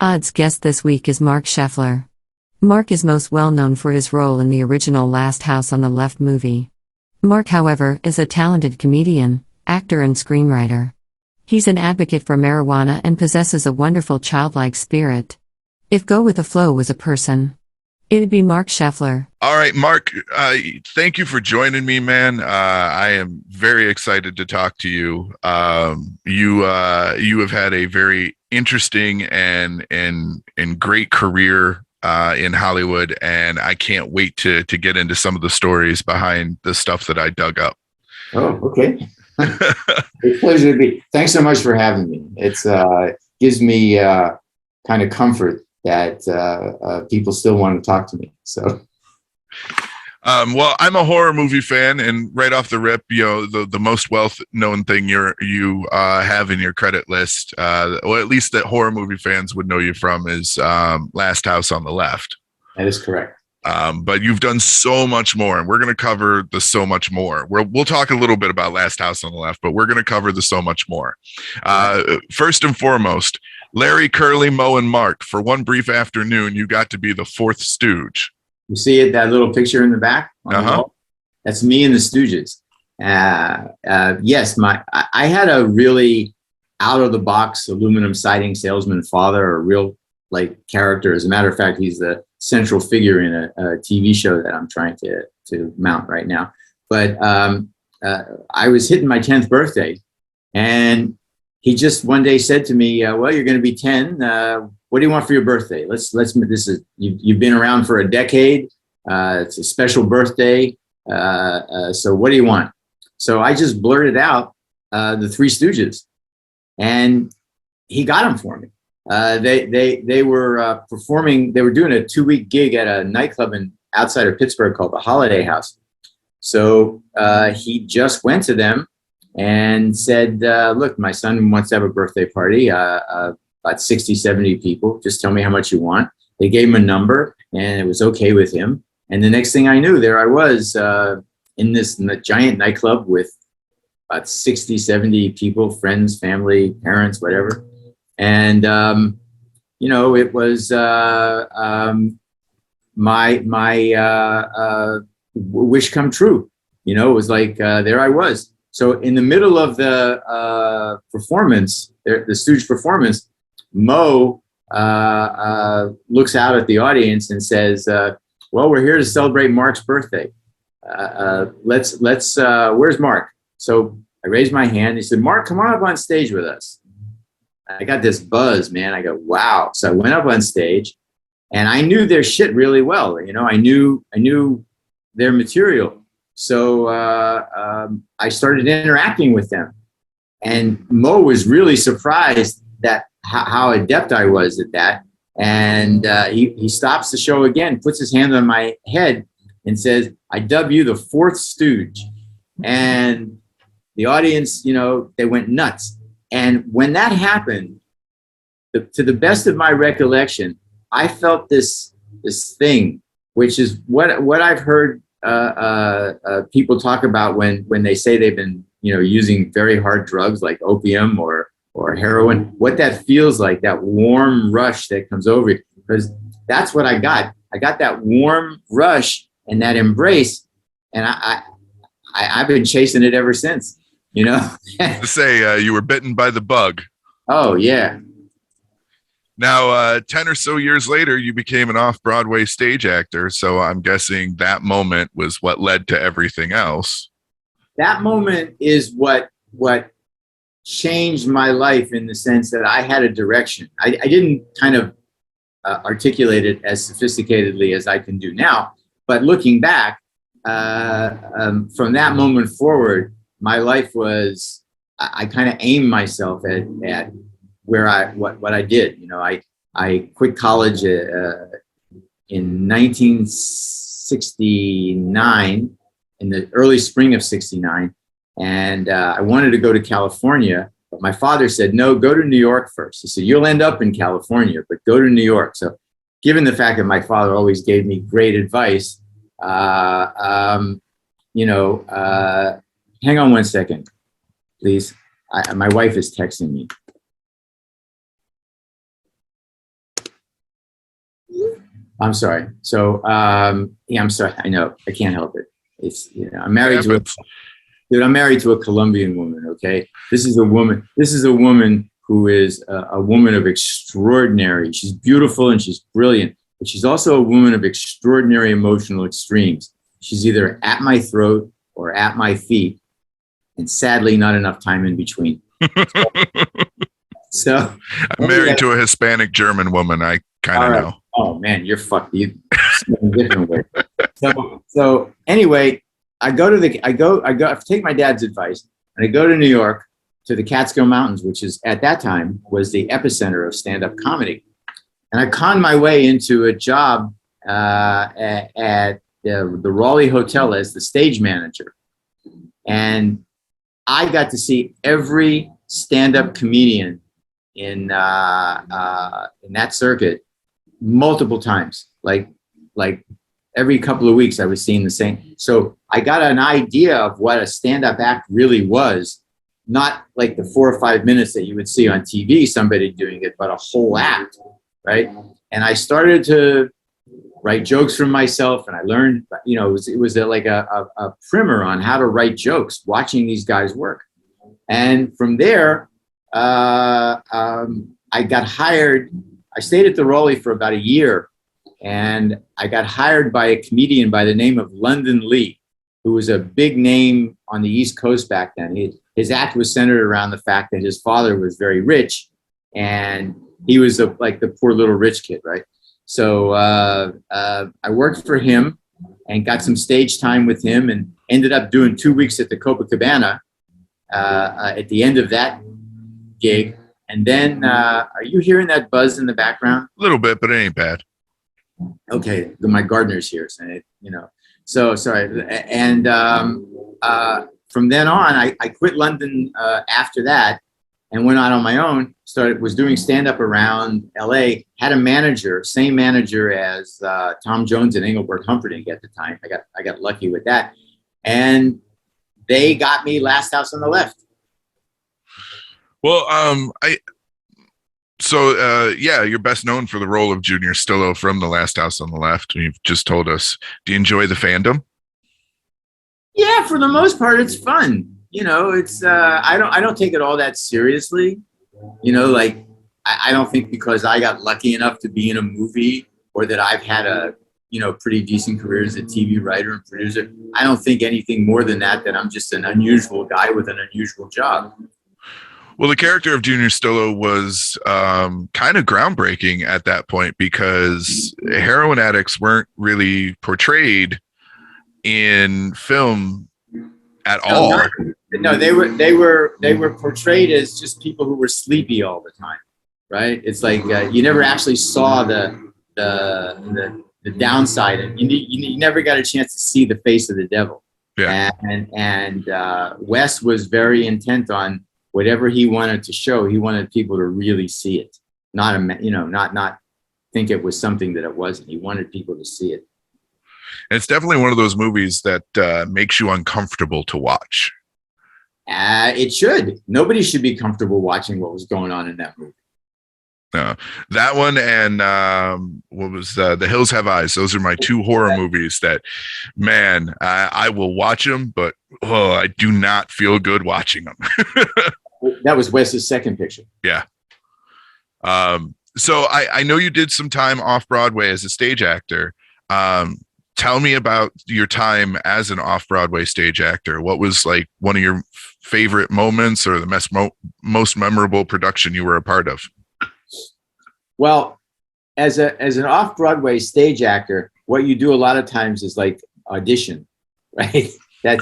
Odd's guest this week is Marc Sheffler. Marc is most well known for his role in the original Last House on the Left movie. Marc, however, is a talented comedian, actor and screenwriter. He's an advocate for marijuana and possesses a wonderful childlike spirit. If go with the flow was a person, it'd be Marc Sheffler. All right, Marc, thank you for joining me, man. I am very excited to talk to you. You have had a very interesting and great career in Hollywood, and I can't wait to get into some of the stories behind the stuff that I dug up. Oh, okay. It's a pleasure to be. Thanks so much for having me. It's gives me kind of comfort that people still want to talk to me. So, well, I'm a horror movie fan, and right off the rip, you know, the most well-known thing you have in your credit list, or at least that horror movie fans would know you from, is Last House on the Left. That is correct. But you've done so much more, and we're going to cover the so much more. We'll talk a little bit about Last House on the Left, but we're going to cover the so much more. First and foremost, Larry, Curly, Moe, and Mark. For one brief afternoon, you got to be the fourth Stooge. You see it, that little picture in the back on the wall? That's me and the Stooges. Yes, I had a really out-of-the-box aluminum siding salesman father, a real character. As a matter of fact, he's the central figure in a TV show that I'm trying to mount right now. But I was hitting my 10th birthday, and he just one day said to me, well, you're going to be 10. What do you want for your birthday? You've been around for a decade. It's a special birthday. So what do you want? So I just blurted out the Three Stooges, and he got them for me. They were performing. They were doing a 2-week gig at a nightclub outside of Pittsburgh called the Holiday House. So he just went to them and said, look, my son wants to have a birthday party, about 60, 70 people. Just tell me how much you want. They gave him a number, and it was okay with him. And the next thing I knew, there I was in the giant nightclub with about 60, 70 people, friends, family, parents, whatever. And, it was my wish come true. It was like, there I was. So in the middle of the performance, the Stooge performance, Moe looks out at the audience and says, well, we're here to celebrate Mark's birthday. Where's Mark? So I raised my hand. He said, Mark, come on up on stage with us. I got this buzz, man. I go, wow. So I went up on stage, and I knew their shit really well. I knew their material. So I started interacting with them, and Moe was really surprised that how adept I was at that. And he stops the show again, puts his hand on my head, and says, I dub you the fourth Stooge. And the audience, they went nuts. And when that happened, to the best of my recollection, I felt this thing, which is what I've heard people talk about when they say they've been using very hard drugs like opium or heroin. What that feels like, that warm rush that comes over you, because that's what I got. I got that warm rush and that embrace, and I've been chasing it ever since. To say you were bitten by the bug. Oh, yeah. Now, 10 or so years later, you became an off-Broadway stage actor. So I'm guessing that moment was what led to everything else. That moment is what changed my life, in the sense that I had a direction. I didn't kind of articulate it as sophisticatedly as I can do now. But looking back, from that moment forward, my life was, I kind of aimed myself at where what I did. I quit college in 1969, in the early spring of 69. And I wanted to go to California, but my father said, no, go to New York first. He said, you'll end up in California, but go to New York. So given the fact that my father always gave me great advice, hang on one second, please. My wife is texting me. I'm sorry. So, yeah, I'm sorry. I know. I can't help it. It's, I'm married to I'm married to a Colombian woman. Okay. This is a woman who is a woman of extraordinary. She's beautiful and she's brilliant, but she's also a woman of extraordinary emotional extremes. She's either at my throat or at my feet, and sadly, not enough time in between. So I'm married to a Hispanic German woman. I kind of know. Oh man, you're fucked. You different way. So anyway, I take my dad's advice and I go to New York to the Catskill Mountains, which is at that time was the epicenter of stand-up comedy. And I conned my way into a job at the Raleigh Hotel as the stage manager. And I got to see every stand-up comedian in that circuit multiple times. Like every couple of weeks I was seeing the same. So I got an idea of what a stand-up act really was, not like the 4 or 5 minutes that you would see on TV, somebody doing it, but a whole act, right? And I started to write jokes for myself, and I learned, it was like a primer on how to write jokes, watching these guys work. And from there, I got hired. I stayed at the Raleigh for about a year, and I got hired by a comedian by the name of London Lee, who was a big name on the East Coast back then. His act was centered around the fact that his father was very rich, and he was like the poor little rich kid, right? So I worked for him and got some stage time with him, and ended up doing 2 weeks at the Copacabana at the end of that gig. And then, are you hearing that buzz in the background? A little bit, but it ain't bad. Okay, my gardener's here, so sorry. And from then on, I quit London after that and went out on my own. Was doing stand-up around LA. Had a manager, same manager as Tom Jones and Engelbert Humperdinck at the time. I got lucky with that, and they got me Last House on the Left. Well, you're best known for the role of Junior Stillo from The Last House on the Left. You've just told us. Do you enjoy the fandom? Yeah, for the most part, it's fun. It's I don't take it all that seriously. Like I don't think because I got lucky enough to be in a movie, or that I've had a pretty decent career as a TV writer and producer, I don't think anything more than that I'm just an unusual guy with an unusual job. Well, the character of Junior Stillo was kind of groundbreaking at that point, because heroin addicts weren't really portrayed in film at all. No, they were portrayed as just people who were sleepy all the time, right? It's like you never actually saw the downside, and you never got a chance to see the face of the devil. Yeah. And Wes was very intent on whatever he wanted to show. He wanted people to really see it, not think it was something that it wasn't. He wanted people to see it. And it's definitely one of those movies that makes you uncomfortable to watch. It should. Nobody should be comfortable watching what was going on in that movie. That one and what was The Hills Have Eyes. Those are my two horror movies that, man, I will watch them, but I do not feel good watching them. That was Wes's second picture. Yeah. So I know you did some time off-Broadway as a stage actor. Tell me about your time as an off-Broadway stage actor. What was like one of your favorite moments, or the most memorable production you were a part of? Well, as an off-Broadway stage actor, what you do a lot of times is like audition, right? I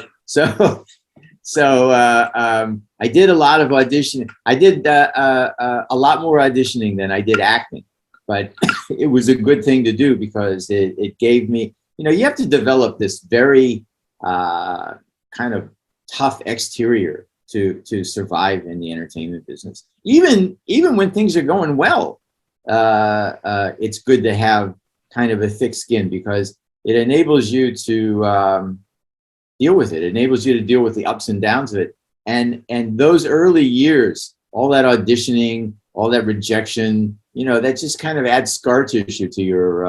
did a lot of auditioning. I did a lot more auditioning than I did acting, but it was a good thing to do because it gave me, you have to develop this very kind of tough exterior to survive in the entertainment business. Even when things are going well, it's good to have kind of a thick skin, because it enables you to deal with it. It enables you to deal with the ups and downs of it. And those early years, all that auditioning, all that rejection, that just kind of adds scar tissue to your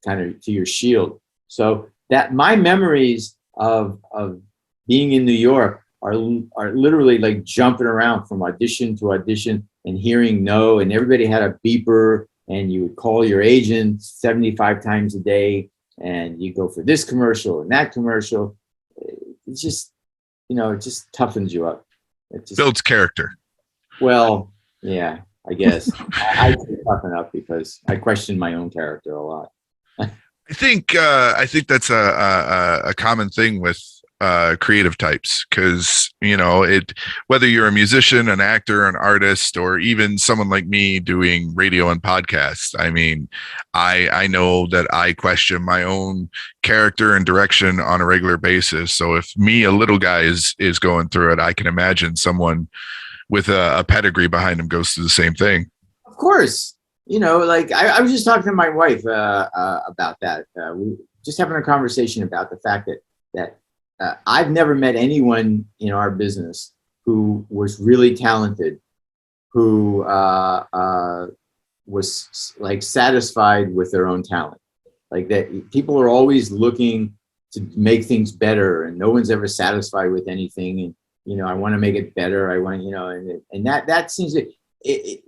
to your shield. So that my memories of being in New York are literally like jumping around from audition to audition and hearing no, and everybody had a beeper, and you would call your agent 75 times a day, and you go for this commercial and that commercial. It's just, it just toughens you up. It just builds character. Well, yeah, I guess I toughen up because I question my own character a lot. I think that's a common thing with creative types, because whether you're a musician, an actor, an artist, or even someone like me doing radio and podcasts, I mean, I know that I question my own character and direction on a regular basis. So if me, a little guy, is going through it, I can imagine someone with a pedigree behind him goes through the same thing. Of course. Like I was just talking to my wife about that. We just having a conversation about the fact that I've never met anyone in our business who was really talented, who was like satisfied with their own talent. Like that, people are always looking to make things better, and no one's ever satisfied with anything. And I want to make it better. I want, and that seems to.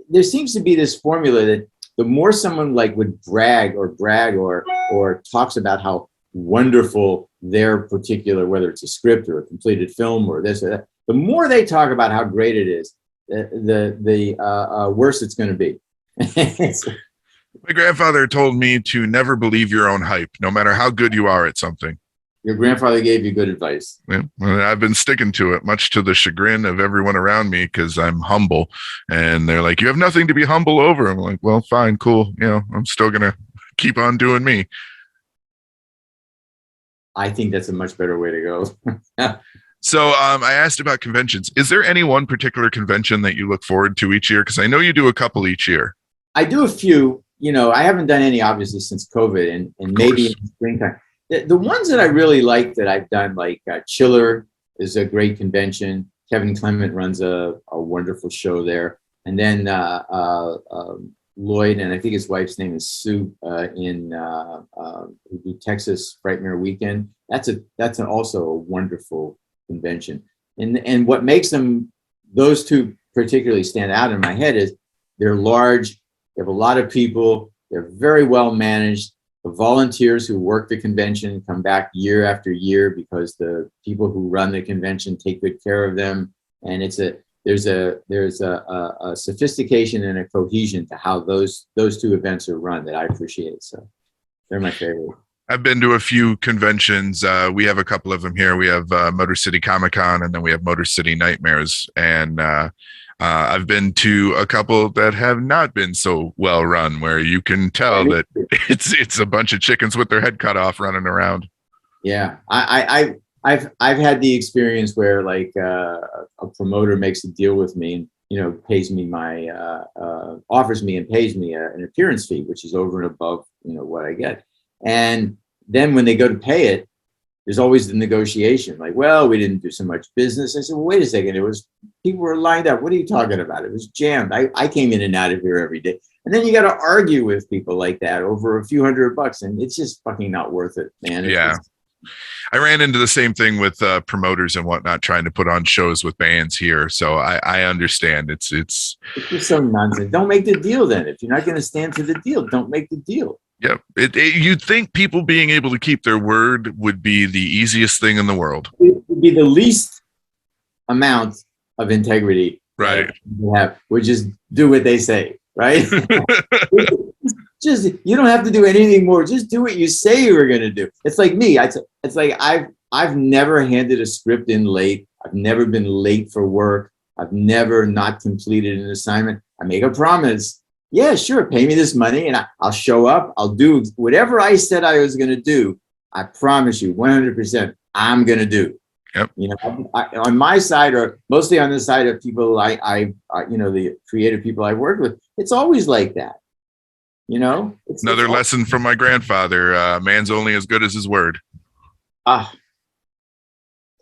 There seems to be this formula that the more someone like would brag or talks about how wonderful their particular, whether it's a script or a completed film or this or that, the more they talk about how great it is, the worse it's going to be. My grandfather told me to never believe your own hype, no matter how good you are at something. Your grandfather gave you good advice. Yeah, well, I've been sticking to it, much to the chagrin of everyone around me, because I'm humble. And they're like, you have nothing to be humble over. I'm like, well, fine, cool. I'm still going to keep on doing me. I think that's a much better way to go. So I asked about conventions. Is there any one particular convention that you look forward to each year? Because I know you do a couple each year. I do a few. I haven't done any, obviously, since COVID, and maybe in the springtime. The ones that I really like that I've done, like Chiller is a great convention. Kevin Clement runs a wonderful show there. And then Lloyd, and I think his wife's name is Sue, in who do Texas Frightmare Weekend. That's also a wonderful convention. And what makes those two particularly stand out in my head is they're large, they have a lot of people, they're very well managed. The volunteers who work the convention come back year after year because the people who run the convention take good care of them. And there's a sophistication and a cohesion to how those two events are run that I appreciate. So they're my favorite. I've been to a few conventions. We have a couple of them here. We have Motor City Comic Con, and then we have Motor City Nightmares. And I've been to a couple that have not been so well run, where you can tell that it's a bunch of chickens with their head cut off running around. Yeah, I've had the experience where like a promoter makes a deal with me and pays me offers me and pays me an appearance fee, which is over and above what I get. And then when they go to pay it, there's always the negotiation, like, well, we didn't do so much business. I said, well, wait a second. People were lined up. What are you talking about? It was jammed. I came in and out of here every day. And then you got to argue with people like that over a few $100, and it's just fucking not worth it, man. I ran into the same thing with promoters and whatnot, trying to put on shows with bands here. So I understand. It's just so nonsense. Don't make the deal then. If you're not going to stand to the deal, don't make the deal. Yep. You'd think people being able to keep their word would be the easiest thing in the world. It would be the least amount of integrity. Right. Would just do what they say. Right. You don't have to do anything more. Just do what you say you were going to do. It's like me. It's like I've never handed a script in late. I've never been late for work. I've never not completed an assignment. I make a promise. Yeah, sure. Pay me this money and I'll show up. I'll do whatever I said I was going to do. I promise you 100% I'm going to do. Yep. On my side, or mostly on the side of people I the creative people I work with, it's always like that. It's another lesson from my grandfather. Man's only as good as his word.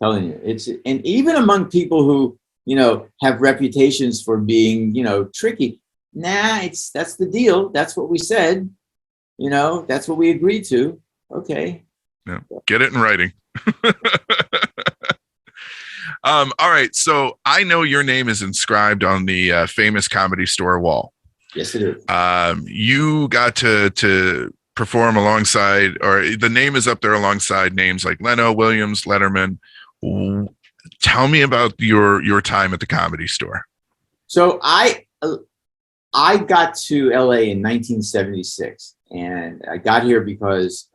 Telling you, and even among people who, have reputations for being, tricky. nah, that's the deal. That's what we said. You know, that's what we agreed to. Okay. Yeah. Get it in writing. All right. So I know your name is inscribed on the famous Comedy Store wall. Yes, it is. You got to perform alongside, or the name is up there alongside names like Leno, Williams, Letterman. Tell me about your time at the Comedy Store. So I got to LA in 1976, and I got here because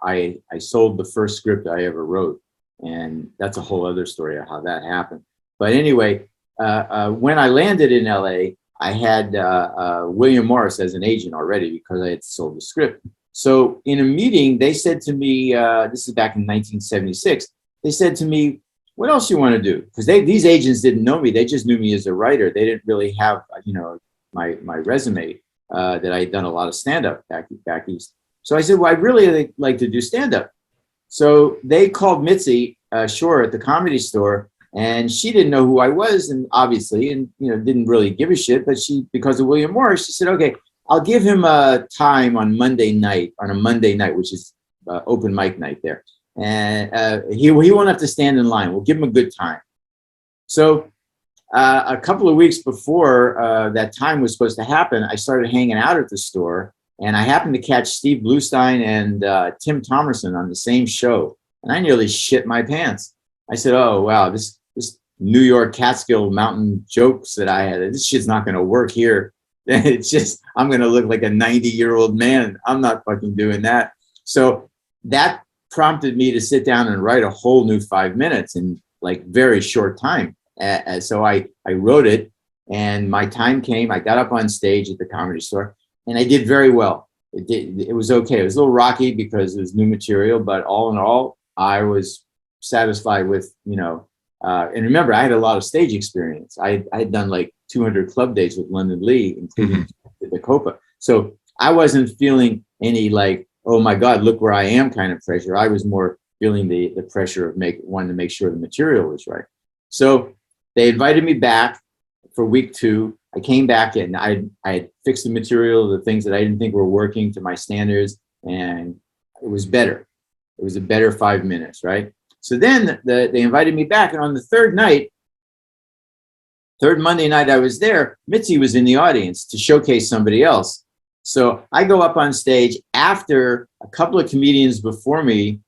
I sold the first script I ever wrote, and that's a whole other story of how that happened. But anyway, when I landed in LA, I had William Morris as an agent already because I had sold the script. So in a meeting, they said to me, this is back in 1976, they said to me, what else you want to do? Because these agents didn't know me. They just knew me as a writer. They didn't really have, you know, my resume that I had done a lot of stand-up back east. So I said, well, I'd really like to do stand-up. So they called Mitzi Shore at the Comedy Store, and she didn't know who I was, and obviously, and you know, didn't really give a shit. But she, because of William Morris, she said, okay, I'll give him a time on a Monday night, which is open mic night there. And he won't have to stand in line. We'll give him a good time. So a couple of weeks before that time was supposed to happen, I started hanging out at the store, and I happened to catch Steve Bluestein and Tim Thomerson on the same show, and I nearly shit my pants. I said, oh, wow, this New York Catskill mountain jokes that I had, this shit's not going to work here. It's just, I'm going to look like a 90-year-old man. I'm not fucking doing that. So that prompted me to sit down and write a whole new 5 minutes in like very short time. So I wrote it, and my time came. I got up on stage at the Comedy Store, and I did very well. It was okay. It was a little rocky because it was new material, but all in all, I was satisfied with, you know, and remember, I had a lot of stage experience. I had done like 200 club days with London Lee, including the Copa. So I wasn't feeling any like, oh my God, look where I am kind of pressure. I was more feeling the pressure of wanting to make sure the material was right. So they invited me back for week 2. I came back, and I had fixed the material, the things that I didn't think were working to my standards, and it was better. It was a better 5 minutes, right? So then they invited me back, and on the third Monday night I was there, Mitzi was in the audience to showcase somebody else. So I go up on stage after a couple of comedians before me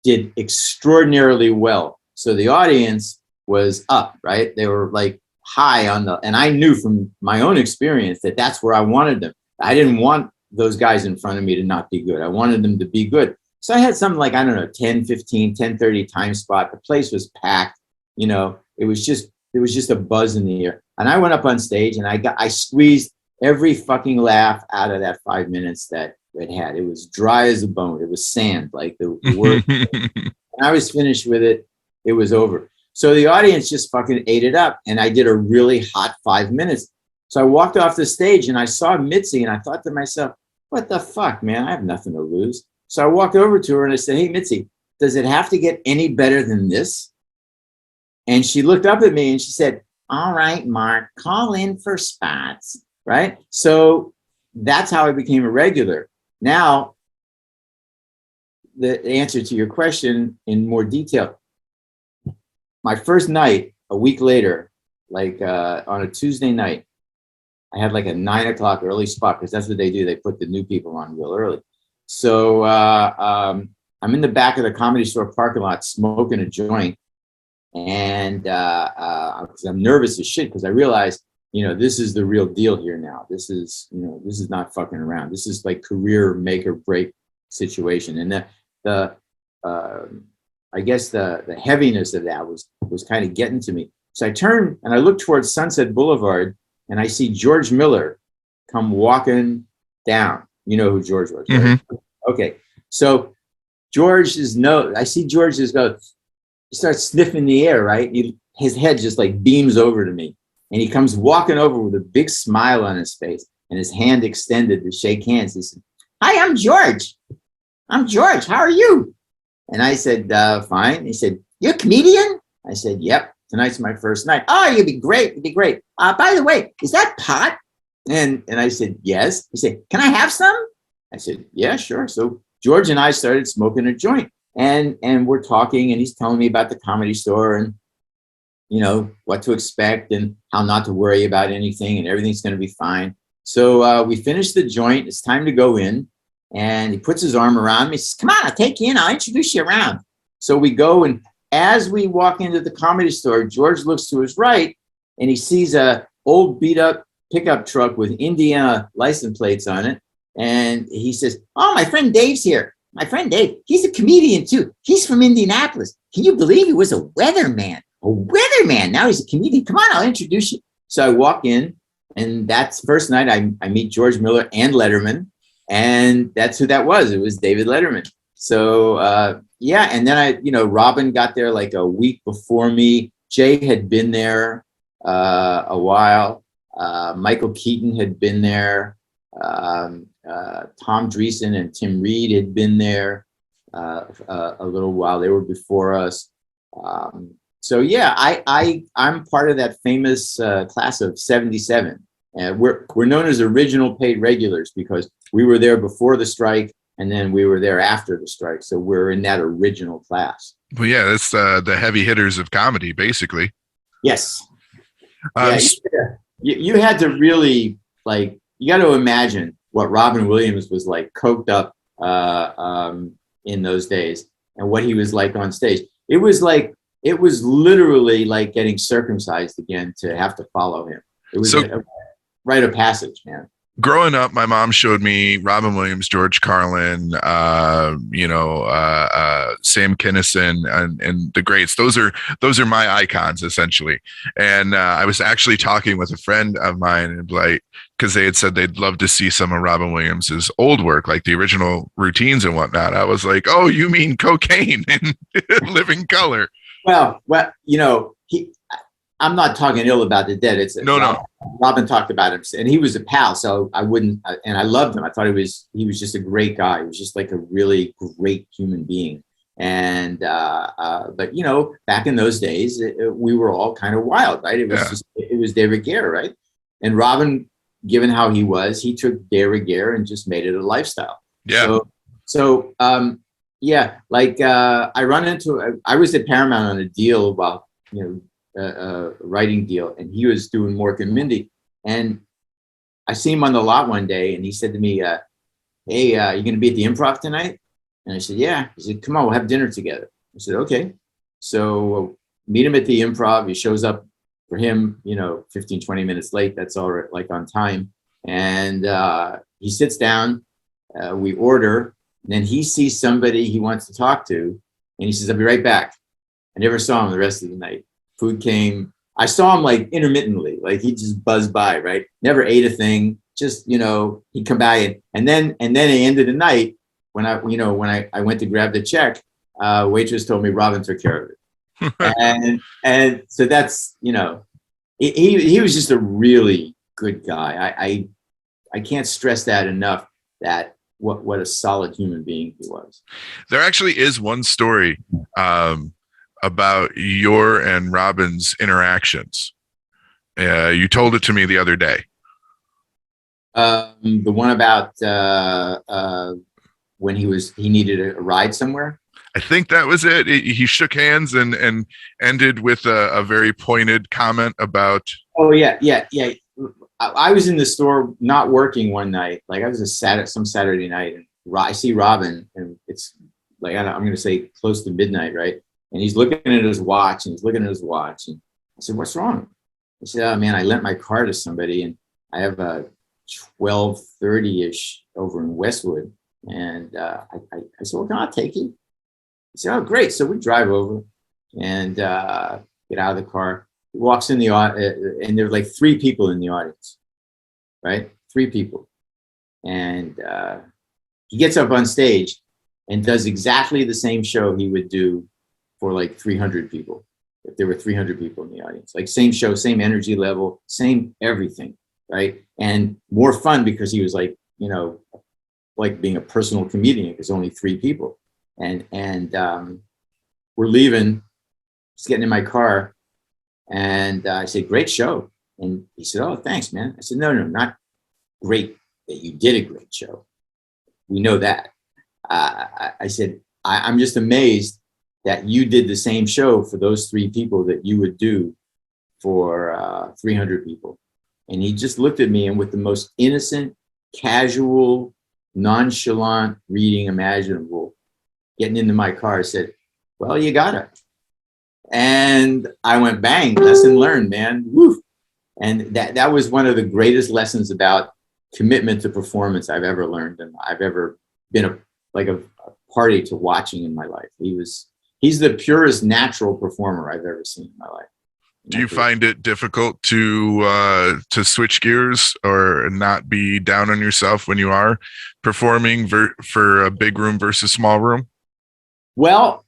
did extraordinarily well. So the audience was up, right? They were like high and I knew from my own experience that that's where I wanted them. I didn't want those guys in front of me to not be good. I wanted them to be good. So I had something like, I don't know, 10:15, 10:30 time spot. The place was packed. You know, it was just a buzz in the air. And I went up on stage, and I squeezed every fucking laugh out of that 5 minutes that it had. It was dry as a bone. It was sand, like the word. And I was finished with it. It was over. So the audience just fucking ate it up, and I did a really hot 5 minutes. So I walked off the stage, and I saw Mitzi, and I thought to myself, what the fuck, man? I have nothing to lose. So I walked over to her and I said, hey, Mitzi, does it have to get any better than this? And she looked up at me and she said, all right, Mark, call in for spots, right? So that's how I became a regular. Now, the answer to your question in more detail. My first night, a week later, like on a Tuesday night, I had like a 9 o'clock early spot, because that's what they do. They put the new people on real early. So I'm in the back of the Comedy Store parking lot smoking a joint, and because I'm nervous as shit, because I realized, you know, this is the real deal here now. This is not fucking around. This is like career make or break situation. And I guess the heaviness of that was kind of getting to me. So I turn and I look towards Sunset Boulevard, and I see George Miller come walking down. You know who George was, right? Mm-hmm. Okay. So I see George's nose. He starts sniffing the air, right? His head just like beams over to me. And he comes walking over with a big smile on his face and his hand extended to shake hands. He said, hi, I'm George. I'm George. How are you? And I said, fine. He said, you're a comedian? I said, yep. Tonight's my first night. Oh, you'd be great. You'd be great. By the way, is that pot? And I said, yes. He said, can I have some? I said, yeah, sure. So George and I started smoking a joint, and we're talking, and he's telling me about the Comedy Store and, you know, what to expect and how not to worry about anything and everything's going to be fine. So we finished the joint. It's time to go in. And he puts his arm around me. He says, come on, I'll take you in. I'll introduce you around. So we go, and as we walk into the Comedy Store, George looks to his right and he sees a old beat up pickup truck with Indiana license plates on it. And he says, oh, my friend Dave's here. My friend Dave, he's a comedian too. He's from Indianapolis. Can you believe he was a weatherman? A weatherman. Now he's a comedian. Come on, I'll introduce you. So I walk in, and that's first night I meet George Miller and Letterman. And that's who that was. It was David Letterman. So, yeah. And then Robin got there like a week before me. Jay had been there a while. Michael Keaton had been there. Tom Dreesen and Tim Reed had been there a little while. They were before us. So yeah, I'm part of that famous class of '77. And we're known as original paid regulars because we were there before the strike, and then we were there after the strike. So we're in that original class. Well, yeah, that's the heavy hitters of comedy, basically. Yes. You had to really, like, you got to imagine what Robin Williams was like, coked up in those days, and what he was like on stage. It was literally like getting circumcised again to have to follow him. It was a rite of passage, man. Growing up, my mom showed me Robin Williams, George Carlin, Sam Kinison, and the greats. Those are my icons, essentially. And I was actually talking with a friend of mine, and like, because they had said they'd love to see some of Robin Williams's old work, like the original routines and whatnot. I was like, "Oh, you mean Cocaine and Living Color?" Well, I'm not talking ill about the dead. No. Robin talked about him, and he was a pal, so I wouldn't. And I loved him. I thought he was just a great guy. He was just like a really great human being. And but back in those days, we were all kind of wild, right? It was it was de rigueur, right? And Robin, given how he was, he took de rigueur and just made it a lifestyle. Yeah. So yeah, like I was at Paramount on a deal while a writing deal, and he was doing Mork and Mindy, and I see him on the lot one day, and he said to me, hey, you gonna be at the Improv tonight? And I said, yeah. He said, come on, we'll have dinner together. I said, okay. So meet him at the Improv. He shows up, for him, 15, 20 minutes late. That's all right, like on time. And he sits down, we order, and then he sees somebody he wants to talk to, and he says, I'll be right back. I never saw him the rest of the night. Food came. I saw him like intermittently, like he just buzzed by, right? Never ate a thing. Just, he'd come by and then at the end of the night, when I went to grab the check, waitress told me Robin took care of it. and so that's, he was just a really good guy. I can't stress that enough, that what a solid human being he was. There actually is one story about your and Robin's interactions. You told it to me the other day. The one about when he needed a ride somewhere. I think that was it. He shook hands and ended with a very pointed comment about. Oh yeah. I was in the store not working one night. Like I was some Saturday night, and I see Robin, and it's like I'm going to say close to midnight, right? And he's looking at his watch, and I said, what's wrong? He said, oh man, I lent my car to somebody, and I have a 12:30-ish over in Westwood. And I said, well, can I take you? He said, oh, great. So we drive over and get out of the car. He walks in the audience, and there were like 3 people in the audience, right? 3 people. And he gets up on stage and does exactly the same show he would do for like 300 people, if there were 300 people in the audience. Like same show, same energy level, same everything, right? And more fun because he was like, like being a personal comedian, because only 3 people. And we're leaving, just getting in my car, and I said, great show. And he said, oh, thanks, man. I said, no, not great, that you did a great show. We know that. I said, I'm just amazed that you did the same show for those 3 people that you would do for 300 people. And he just looked at me, and with the most innocent, casual, nonchalant reading imaginable, getting into my car, said, well, you got it. And I went, bang, lesson learned, man. Woo. And that was one of the greatest lessons about commitment to performance I've ever learned, and I've ever been a party to watching in my life. He's the purest natural performer I've ever seen in my life. Do you find it difficult to switch gears or not be down on yourself when you are performing for a big room versus small room? Well,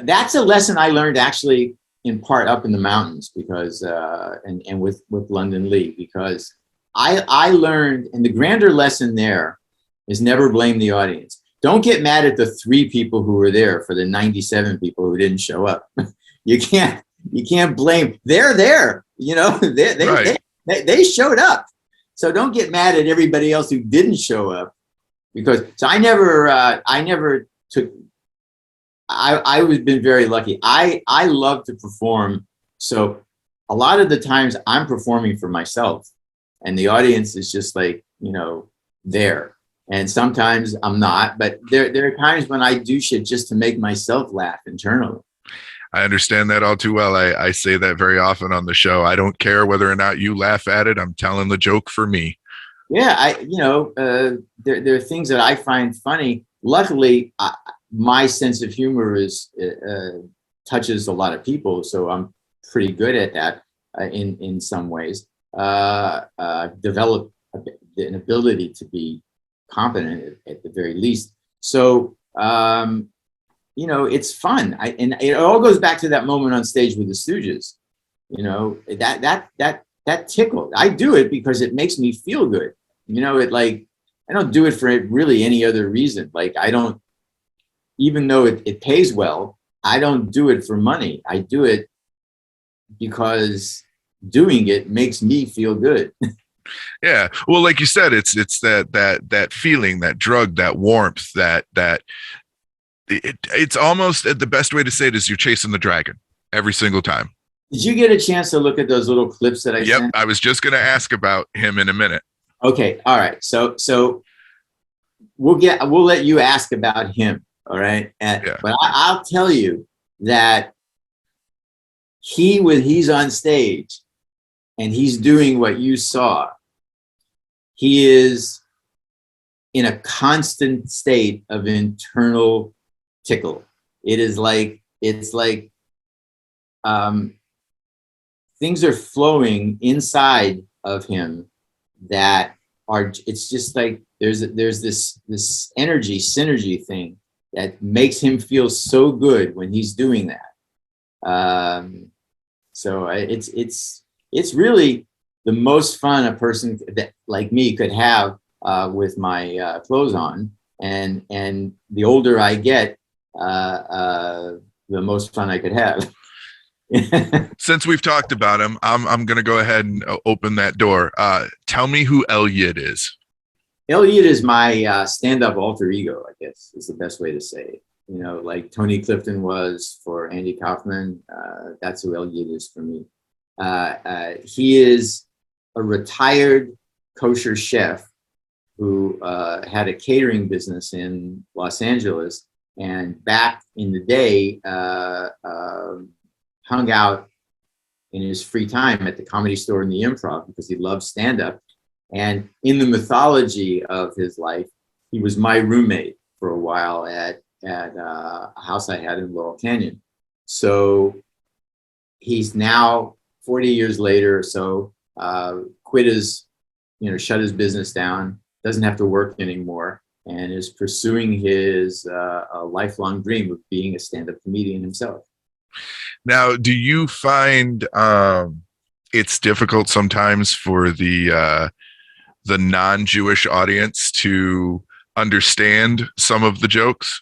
that's a lesson I learned actually in part up in the mountains, because and with London Lee, because I learned, and the grander lesson there is never blame the audience. Don't get mad at the 3 people who were there for the 97 people who didn't show up. You can't blame. They're there, you know. They showed up. So don't get mad at everybody else who didn't show up, because I never took. I've been very lucky. I love to perform, so a lot of the times I'm performing for myself, and the audience is just like, you know, there. And sometimes I'm not, but there are times when I do shit just to make myself laugh internally. I understand that all too well. I say that very often on the show. I don't care whether or not you laugh at it. I'm telling the joke for me. Yeah, there are things that I find funny. Luckily, my sense of humor is touches a lot of people, so I'm pretty good at that in some ways. Developed an ability to be competent at the very least. So it's fun. And it all goes back to that moment on stage with the Stooges. You know, that tickled. I do it because it makes me feel good. You know, I don't do it for really any other reason. Like, I don't, even though it pays well, I don't do it for money. I do it because doing it makes me feel good. Yeah. Well, like you said, it's that feeling, that drug, that warmth, it's almost, the best way to say it is you're chasing the dragon every single time. Did you get a chance to look at those little clips that I sent? Yep. I was just going to ask about him in a minute. Okay. All right. So we'll let you ask about him. All right. But I'll tell you that when he's on stage and he's doing what you saw, he is in a constant state of internal tickle. It's like things are flowing inside of him that are, it's just like there's this energy synergy thing that makes him feel so good when he's doing that. So it's really the most fun a person that like me could have with my clothes on, and the older I get, the most fun I could have. Since we've talked about him, I'm going to go ahead and open that door. Tell me who Elliot is. Elliot is my stand-up alter ego, I guess, is the best way to say it. You know, like Tony Clifton was for Andy Kaufman. That's who Elliot is for me. He is a retired kosher chef who had a catering business in Los Angeles, and back in the day hung out in his free time at the Comedy Store and the Improv because he loved stand-up. And in the mythology of his life, he was my roommate for a while at a house I had in Laurel Canyon. So he's now 40 years later or so, shut his business down, doesn't have to work anymore, and is pursuing his lifelong dream of being a stand-up comedian himself. Now, do you find it's difficult sometimes for the non-Jewish audience to understand some of the jokes?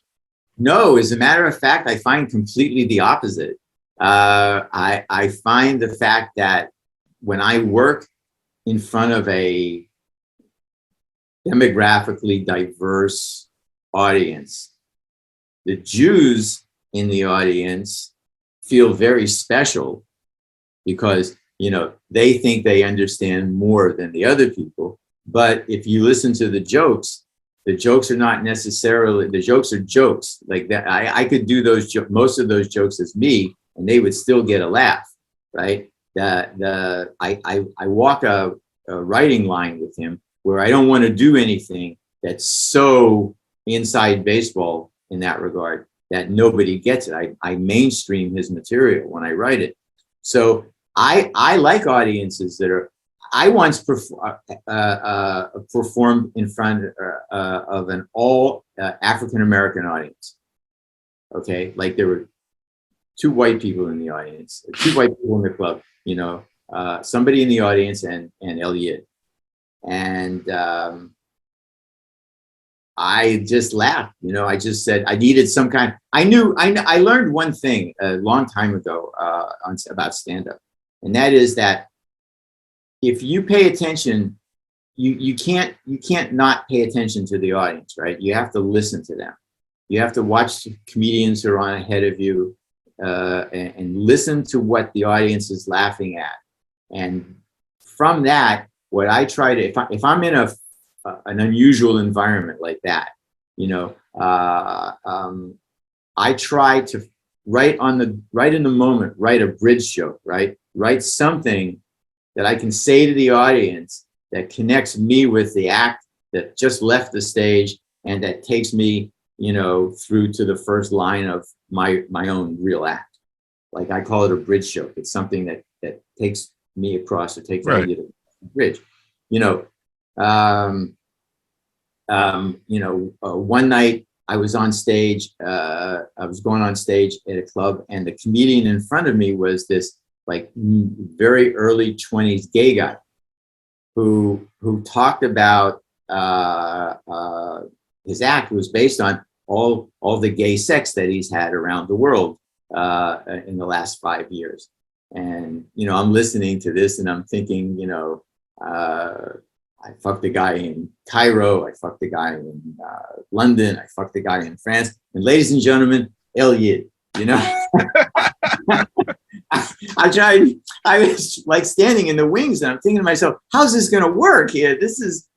No, as a matter of fact, I find completely the opposite. I find the fact that when I work in front of a demographically diverse audience. The Jews in the audience feel very special because, you know, they think they understand more than the other people. But if you listen to the jokes are not necessarily, the jokes are jokes like that. I could do most of those jokes as me, and they would still get a laugh, right? I walk a writing line with him where I don't want to do anything that's so inside baseball in that regard that nobody gets it. I mainstream his material when I write it. So I like audiences that are. I once performed in front of an all African American audience. Okay, like there were 2 white people in the audience, 2 white people in the club. You know, somebody in the audience and Elliot, and I just laughed. You know, I just said I needed some kind. I learned one thing a long time ago about stand-up, and that is that if you pay attention, you can't not pay attention to the audience, right? You have to listen to them. You have to watch comedians who are on ahead of you and listen to what the audience is laughing at. And from that, what I try to, if I'm in an unusual environment like that, you know, I try to right in the moment, write a bridge joke, right? Write something that I can say to the audience that connects me with the act that just left the stage and that takes me, you know, through to the first line of my own real act. Like I call it a bridge joke. It's something that takes me across or takes me to the bridge. You know, one night I was on stage. I was going on stage at a club, and the comedian in front of me was this like very early 20s gay guy who talked about his act was based on all the gay sex that he's had around the world in the last 5 years. And, you know, I'm listening to this and I'm thinking, you know, I fucked a guy in Cairo, I fucked a guy in London, I fucked a guy in France. And ladies and gentlemen, Elliot, you know. I was like standing in the wings and I'm thinking to myself, how's this going to work here? This is,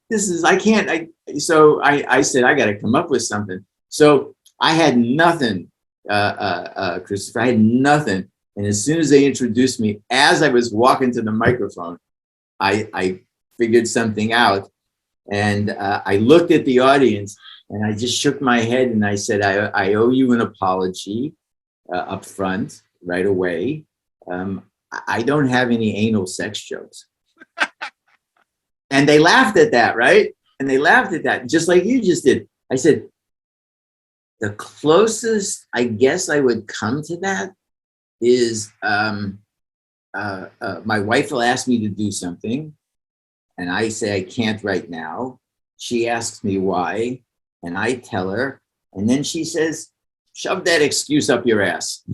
so I said, I got to come up with something. So I had nothing, Christopher, I had nothing. And as soon as they introduced me, as I was walking to the microphone, I figured something out. And I looked at the audience and I just shook my head and I said, I owe you an apology up front right away. I don't have any anal sex jokes. And they laughed at that, right? And they laughed at that, just like you just did. I said, the closest I guess I would come to that is my wife will ask me to do something. And I say, I can't right now. She asks me why. And I tell her. And then she says, shove that excuse up your ass.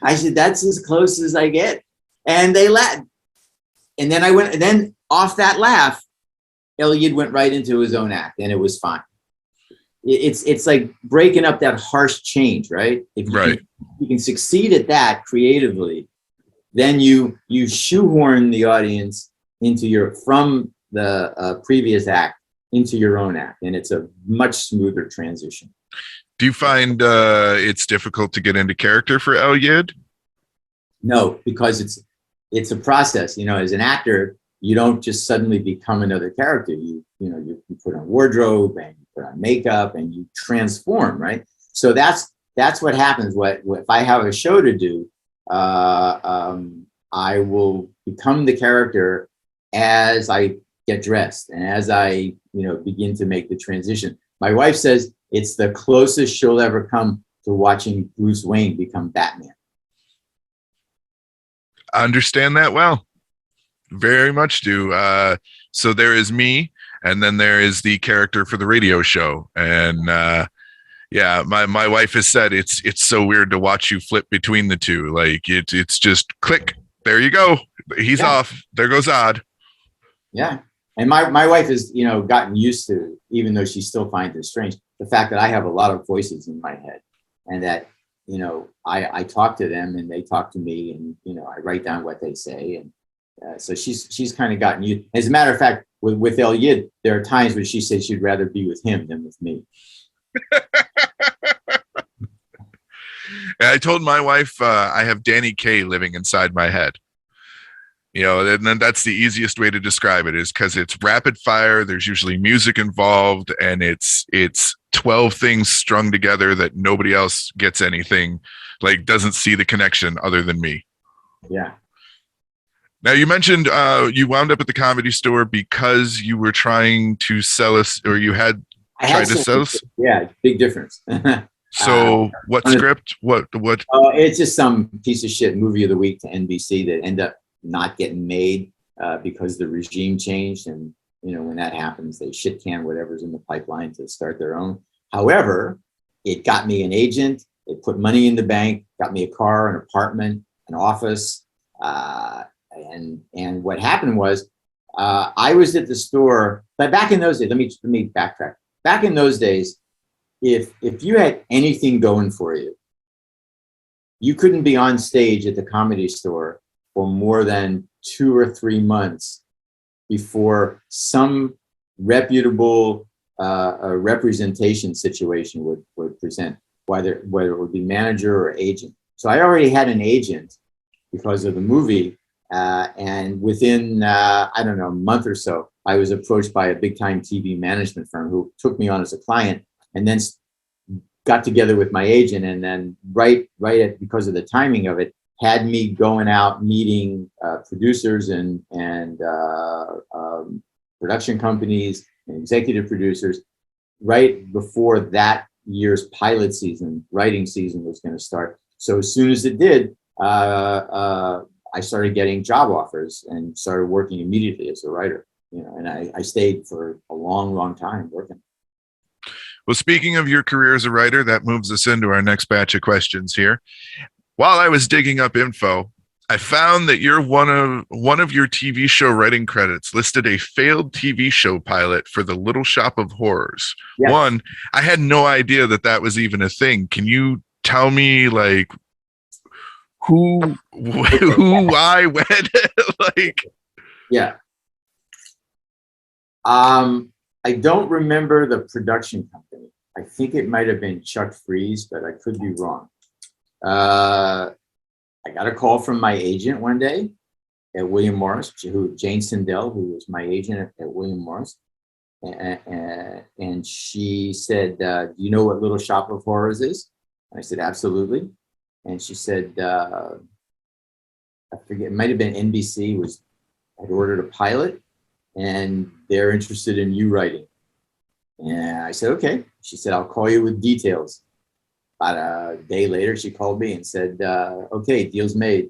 I said, that's as close as I get. And they laughed. And then off that laugh, Elliot went right into his own act and it was fine. It's like breaking up that harsh change, right? If you can succeed at that creatively, then you shoehorn the audience from the previous act into your own act. And it's a much smoother transition. Do you find it's difficult to get into character for Elliot? No, because it's a process. You know, as an actor, you don't just suddenly become another character. You put on wardrobe and you put on makeup and you transform, right? So that's what happens. If I have a show to do, I will become the character as I get dressed and as I begin to make the transition. My wife says it's the closest she'll ever come to watching Bruce Wayne become Batman. I understand that well. Very much do. So there is me, and then there is the character for the radio show. And yeah, my wife has said it's so weird to watch you flip between the two. Like it's just click. There you go. He's Yeah. off. There goes Odd. Yeah. And my wife has, gotten used to, even though she still finds it strange, the fact that I have a lot of voices in my head, and that, I talk to them and they talk to me, and, I write down what they say. And so she's kind of gotten used. As a matter of fact, with El Yid, there are times when she says she'd rather be with him than with me. I told my wife I have Danny Kaye living inside my head. And then that's the easiest way to describe it, is because it's rapid fire. There's usually music involved, and it's 12 things strung together that nobody else gets anything, like doesn't see the connection other than me. Yeah. Now, you mentioned you wound up at the Comedy Store because you were trying to sell us, or you had tried to sell us. Yeah, big difference. So what script? What? It's just some piece of shit movie of the week to NBC that ended up not getting made because the regime changed. And, when that happens, they shit can whatever's in the pipeline to start their own. However, it got me an agent. It put money in the bank, got me a car, an apartment, an office. And what happened was I was at the store, but back in those days, let me backtrack. Back in those days, if you had anything going for you, you couldn't be on stage at the Comedy Store for more than 2 or 3 months before some reputable representation situation would present, whether it would be manager or agent. So I already had an agent because of the movie, and within I don't know, a month or so, I was approached by a big time TV management firm who took me on as a client, and then got together with my agent, and then right at, because of the timing of it, had me going out meeting producers and production companies and executive producers right before that year's pilot season, writing season, was going to start. So as soon as it did, I started getting job offers and started working immediately as a writer. And I stayed for a long time working. Well, speaking of your career as a writer, that moves us into our next batch of questions here. While I was digging up info, I found that you're one of your TV show writing credits listed a failed TV show pilot for The Little Shop of Horrors. Yes. One, I had no idea that was even a thing. Can you tell me, like, who, why, when, like? Yeah. I don't remember the production company. I think it might have been Chuck Freeze, but I could be wrong. I got a call from my agent one day at William Morris, Jane Sindel, who was my agent at William Morris. And she said, do you know what Little Shop of Horrors is? And I said, absolutely. And she said, I forget, it might have been NBC had ordered a pilot, and they're interested in you writing. And I said, okay. She said, I'll call you with details. About a day later, she called me and said, okay, deal's made.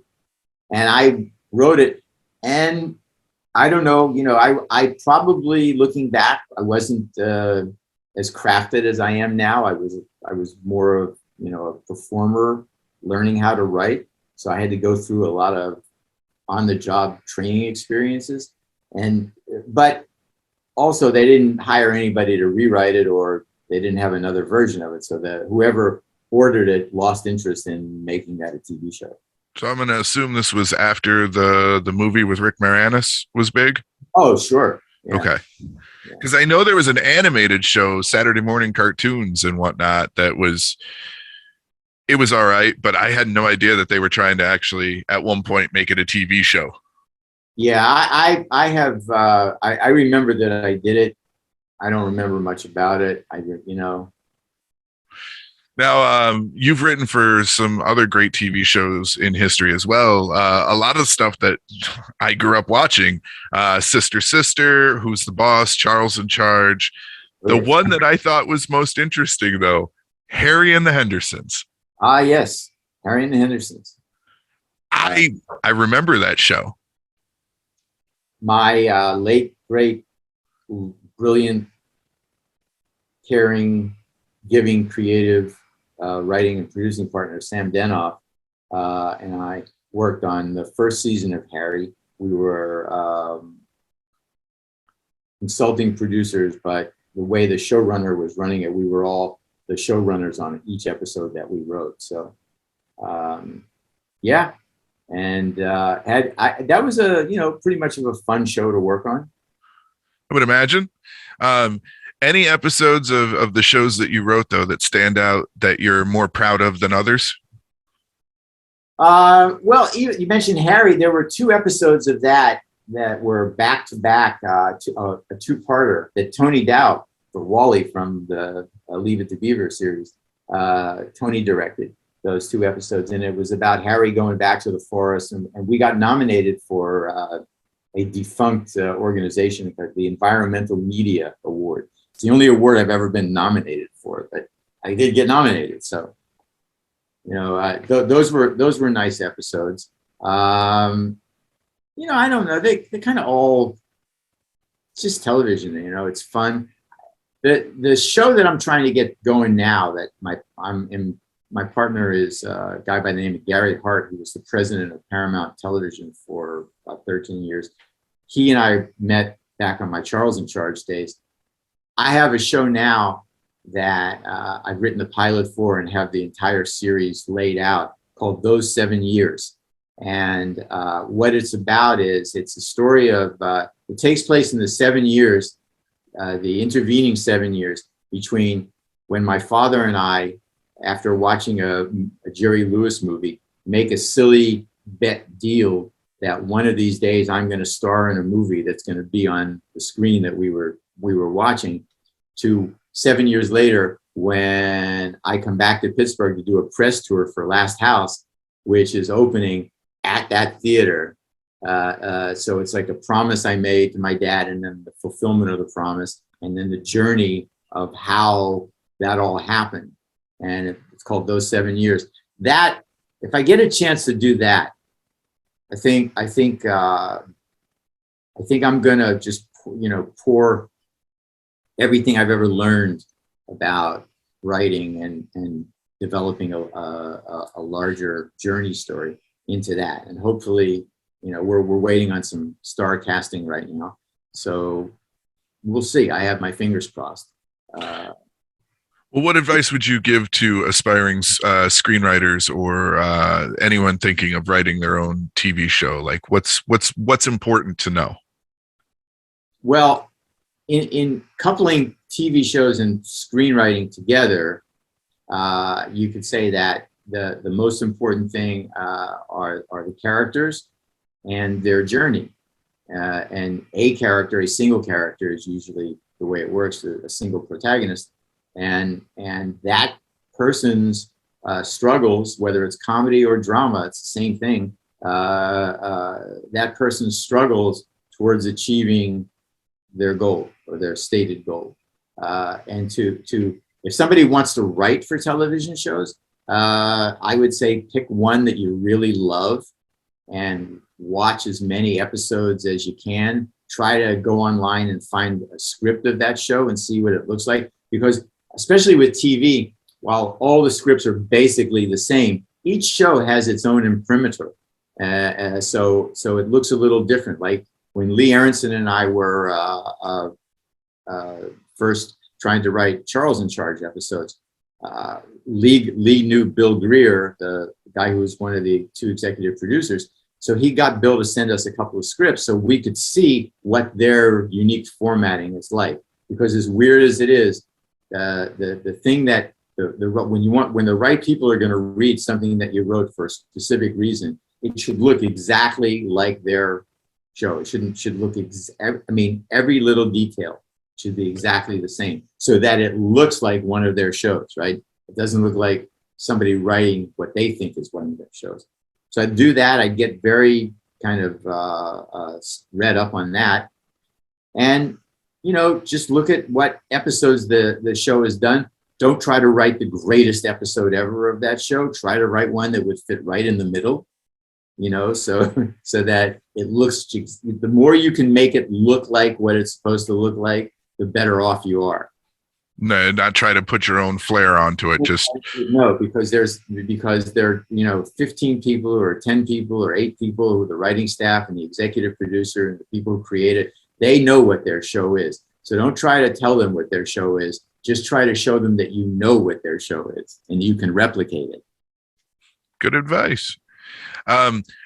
And I wrote it. And I don't know, I probably, looking back, I wasn't as crafted as I am now. I was more of, a performer learning how to write. So I had to go through a lot of on-the-job training experiences. But also, they didn't hire anybody to rewrite it, or they didn't have another version of it. So that whoever ordered it lost interest in making that a TV show. So I'm going to assume this was after the movie with Rick Moranis was big? Oh, sure. Yeah. Okay. Because I know there was an animated show, Saturday morning cartoons and whatnot, it was all right, but I had no idea that they were trying to actually, at one point, make it a TV show. Yeah, I remember that I did it. I don't remember much about it. Now, you've written for some other great TV shows in history as well. A lot of stuff that I grew up watching, Sister Sister, Who's the Boss, Charles in Charge. The one that I thought was most interesting, though, Harry and the Hendersons. Ah, yes, Harry and the Hendersons. I remember that show. My late, great, brilliant, caring, giving, creative writing and producing partner, Sam Denoff, and I worked on the first season of Harry, consulting producers, but the way the showrunner was running it, we were all the showrunners on each episode that we wrote. So, yeah. And that was pretty much of a fun show to work on. I would imagine. Any episodes of the shows that you wrote, though, that stand out that you're more proud of than others? Well, you mentioned Harry. There were 2 episodes of that were back to back, a 2-parter that Tony Dow for Wally from the Leave It to Beaver series. Tony directed those 2 episodes, and it was about Harry going back to the forest, and we got nominated for a defunct organization called the Environmental Media Award. It's the only award I've ever been nominated for, but I did get nominated. So, those were nice episodes. I don't know. They kind of all, it's just television. It's fun. The show that I'm trying to get going now, that my partner is a guy by the name of Gary Hart, who was the president of Paramount Television for about 13 years. He and I met back on my Charles in Charge days. I have a show now that I've written the pilot for and have the entire series laid out, called Those 7 Years. And what it's about is, it's a story of, it takes place in the 7 years, the intervening 7 years between when my father and I, after watching a Jerry Lewis movie, make a silly bet deal that one of these days I'm going to star in a movie that's going to be on the screen that we were watching, to 7 years later when I come back to Pittsburgh to do a press tour for Last House, which is opening at that theater. So it's like a promise I made to my dad, and then the fulfillment of the promise, and then the journey of how that all happened. And it's called Those 7 Years. That, if I get a chance to do that, I think I'm gonna just pour everything I've ever learned about writing and developing a larger journey story into that. And hopefully, we're waiting on some star casting right now, so we'll see. I have my fingers crossed. Well, what advice would you give to aspiring screenwriters or anyone thinking of writing their own TV show? Like, what's important to know? Well, in coupling TV shows and screenwriting together, you could say that the most important thing are the characters and their journey. And a single character is usually the way it works, a single protagonist. And that person's struggles, whether it's comedy or drama, it's the same thing. That person's struggles towards achieving their goal or their stated goal. And if somebody wants to write for television shows, I would say pick one that you really love and watch as many episodes as you can. Try to go online and find a script of that show and see what it looks like, because especially with TV, while all the scripts are basically the same, each show has its own imprimatur. So it looks a little different. Like when Lee Aronson and I were first trying to write Charles in Charge episodes, Lee knew Bill Greer, the guy who was one of the 2 executive producers. So he got Bill to send us a couple of scripts so we could see what their unique formatting is like. Because as weird as it is, the thing that when the right people are going to read something that you wrote for a specific reason, it should look exactly like their show. It should look every little detail should be exactly the same, so that it looks like one of their shows, right? It doesn't look like somebody writing what they think is one of their shows. So I do that. I get very kind of read up on that, and just look at what episodes the show has done. Don't try to write the greatest episode ever of that show. Try to write one that would fit right in the middle, so that it looks, the more you can make it look like what it's supposed to look like, the better off you are. No, not try to put your own flair onto it. Just no, because there, 15 people or 10 people or 8 people with the writing staff and the executive producer and the people who create it. They know what their show is. So don't try to tell them what their show is. Just try to show them that you know what their show is and you can replicate it. Good advice.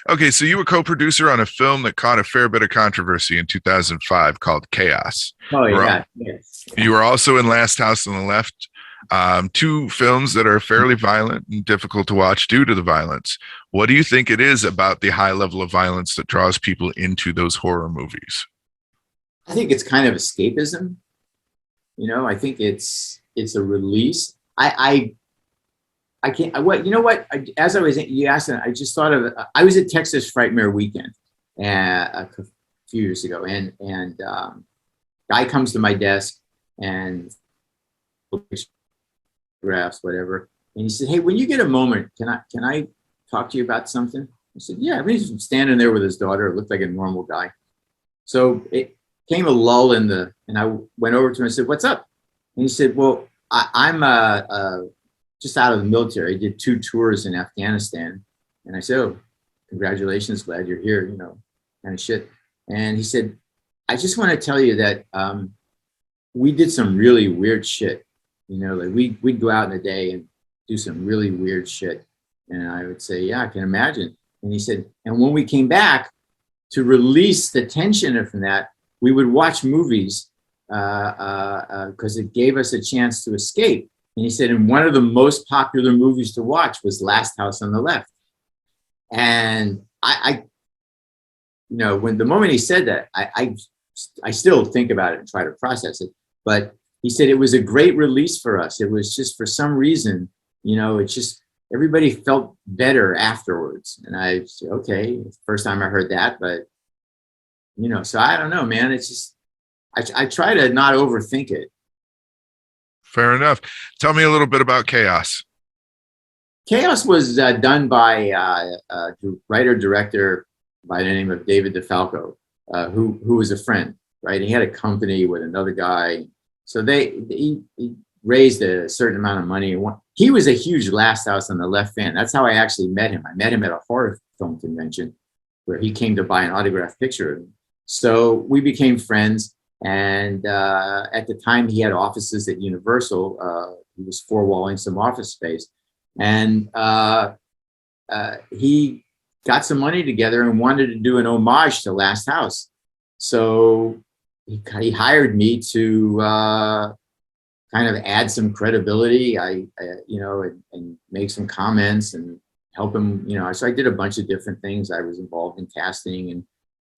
Okay, so you were co-producer on a film that caught a fair bit of controversy in 2005 called Chaos. Oh, yeah. Yes. You were also in Last House on the Left, 2 films that are fairly violent and difficult to watch due to the violence. What do you think it is about the high level of violence that draws people into those horror movies? I think it's kind of escapism. I think it's a release. I can't. As you asked, I just thought of. I was at Texas Frightmare Weekend a few years ago, and guy comes to my desk and photographs, whatever, and he said, "Hey, when you get a moment, can I talk to you about something?" I said, "Yeah." He's standing there with his daughter. It looked like a normal guy. So it came a lull and I went over to him and said, "What's up?" And he said, "Well, I'm just out of the military. I did 2 tours in Afghanistan." And I said, "Oh, congratulations, glad you're here," kind of shit. And he said, "I just want to tell you that we did some really weird shit. Like we'd go out in the day and do some really weird shit." And I would say, "Yeah, I can imagine." And he said, "And when we came back to release the tension from that, we would watch movies because it gave us a chance to escape." And he said, and one of the most popular movies to watch was Last House on the Left. And when the moment he said that, I still think about it and try to process it. But he said it was a great release for us. It was just for some reason, it's just everybody felt better afterwards. And I said, okay, first time I heard that, but so I don't know, man. It's just I try to not overthink it. Fair enough. Tell me a little bit about Chaos. Chaos was done by a writer-director by the name of David DeFalco, who was a friend, right? He had a company with another guy. So he raised a certain amount of money. He was a huge Last House on the Left fan. That's how I actually met him. I met him at a horror film convention where he came to buy an autographed picture of me. So we became friends. And at the time, he had offices at Universal. He was four-walling some office space. And he got some money together and wanted to do an homage to Last House. So he hired me to kind of add some credibility, and make some comments and help him, So I did a bunch of different things. I was involved in casting and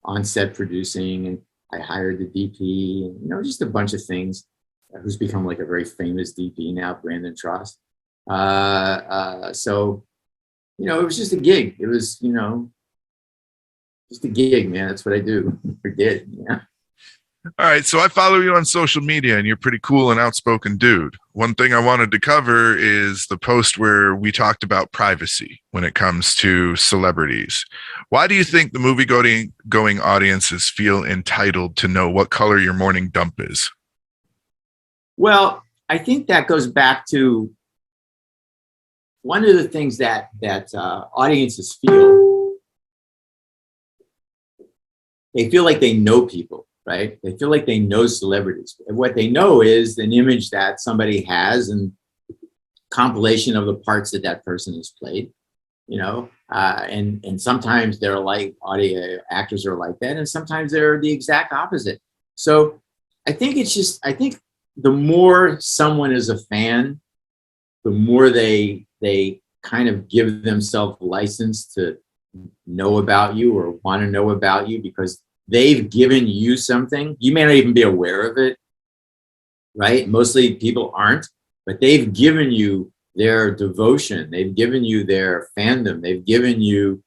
on-set producing, and I hired the DP, and, just a bunch of things. Who's become like a very famous DP now, Brandon Trost. So, it was just a gig. It was, just a gig, man. That's what I do or did. Yeah. All right. So I follow you on social media and you're pretty cool and outspoken dude. One thing I wanted to cover is the post where we talked about privacy when it comes to celebrities. Why do you think the movie going audiences feel entitled to know what color your morning dump is? Well, I think that goes back to one of the things that audiences feel. They feel like they know people, right? They feel like they know celebrities. And what they know is an image that somebody has and compilation of the parts that person has played, and sometimes they're like actors are like that, and sometimes they're the exact opposite. So I think the more someone is a fan, the more they kind of give themselves license to know about you or want to know about you because they've given you something. You may not even be aware of it, right? Mostly people aren't, but they've given you their devotion. They've given you their fandom. They've given you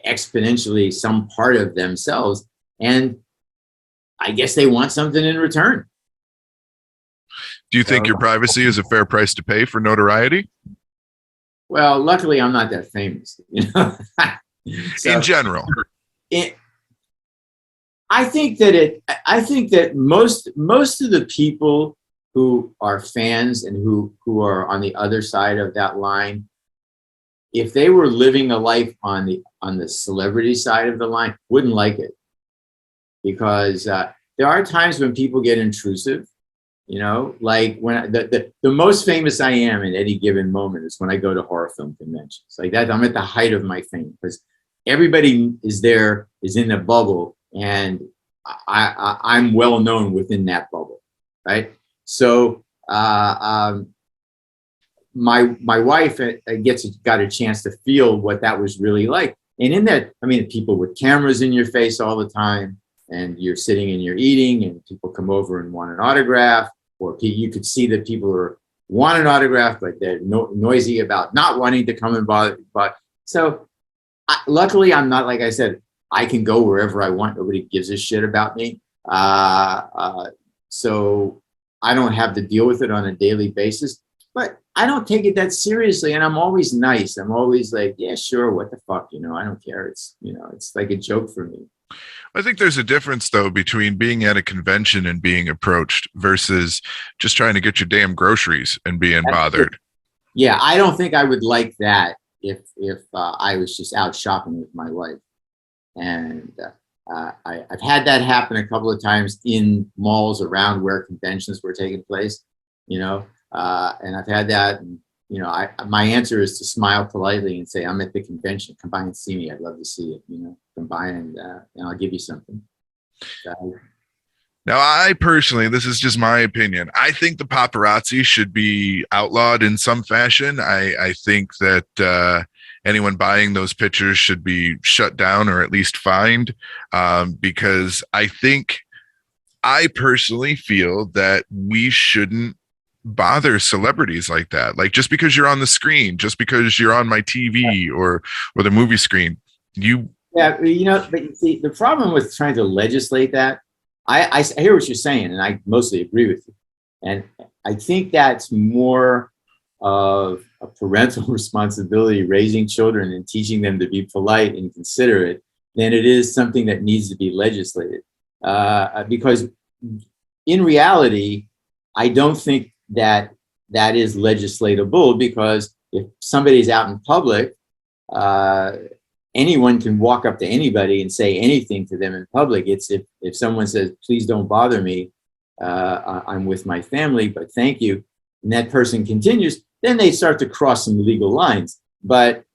exponentially some part of themselves. And I guess they want something in return. Do you think your privacy is a fair price to pay for notoriety? Well, luckily I'm not that famous, So, in general. I think that most of the people who are fans and who are on the other side of that line, if they were living a life on the celebrity side of the line, wouldn't like it, because there are times when people get intrusive. Like when the most famous I am in any given moment is when I go to horror film conventions. Like that, I'm at the height of my fame because everybody is in a bubble, and I'm well known within that bubble, right? So my wife got a chance to feel what that was really like, and in that, I mean, people with cameras in your face all the time, and you're sitting and you're eating, and people come over and want an autograph, or you could see that people want an autograph, but they're noisy about not wanting to come and bother. But so luckily, I'm not, like I said, I can go wherever I want. Nobody gives a shit about me. So I don't have to deal with it on a daily basis, but I don't take it that seriously. And I'm always nice. I'm always like, yeah, sure. What the fuck? I don't care. It's like a joke for me. I think there's a difference, though, between being at a convention and being approached versus just trying to get your damn groceries and being bothered. Yeah, I don't think I would like that if I was just out shopping with my wife. And I've had that happen a couple of times in malls around where conventions were taking place, and I've had that. And, my answer is to smile politely and say, I'm at the convention. Come by and see me. I'd love to see you. Come by and I'll give you something. Now, I personally, this is just my opinion, I think the paparazzi should be outlawed in some fashion. I think that anyone buying those pictures should be shut down or at least fined, because I personally feel that we shouldn't bother celebrities like that. Like, just because you're on the screen, just because you're on my TV or the movie screen, but you see, the problem with trying to legislate that, I hear what you're saying, and I mostly agree with you. And I think that's more of a parental responsibility, raising children and teaching them to be polite and considerate, than it is something that needs to be legislated. Because in reality, I don't think that is legislatable, because if somebody's out in public, anyone can walk up to anybody and say anything to them in public. It's if someone says, please don't bother me, I'm with my family, but thank you, and that person continues, then they start to cross some legal lines. But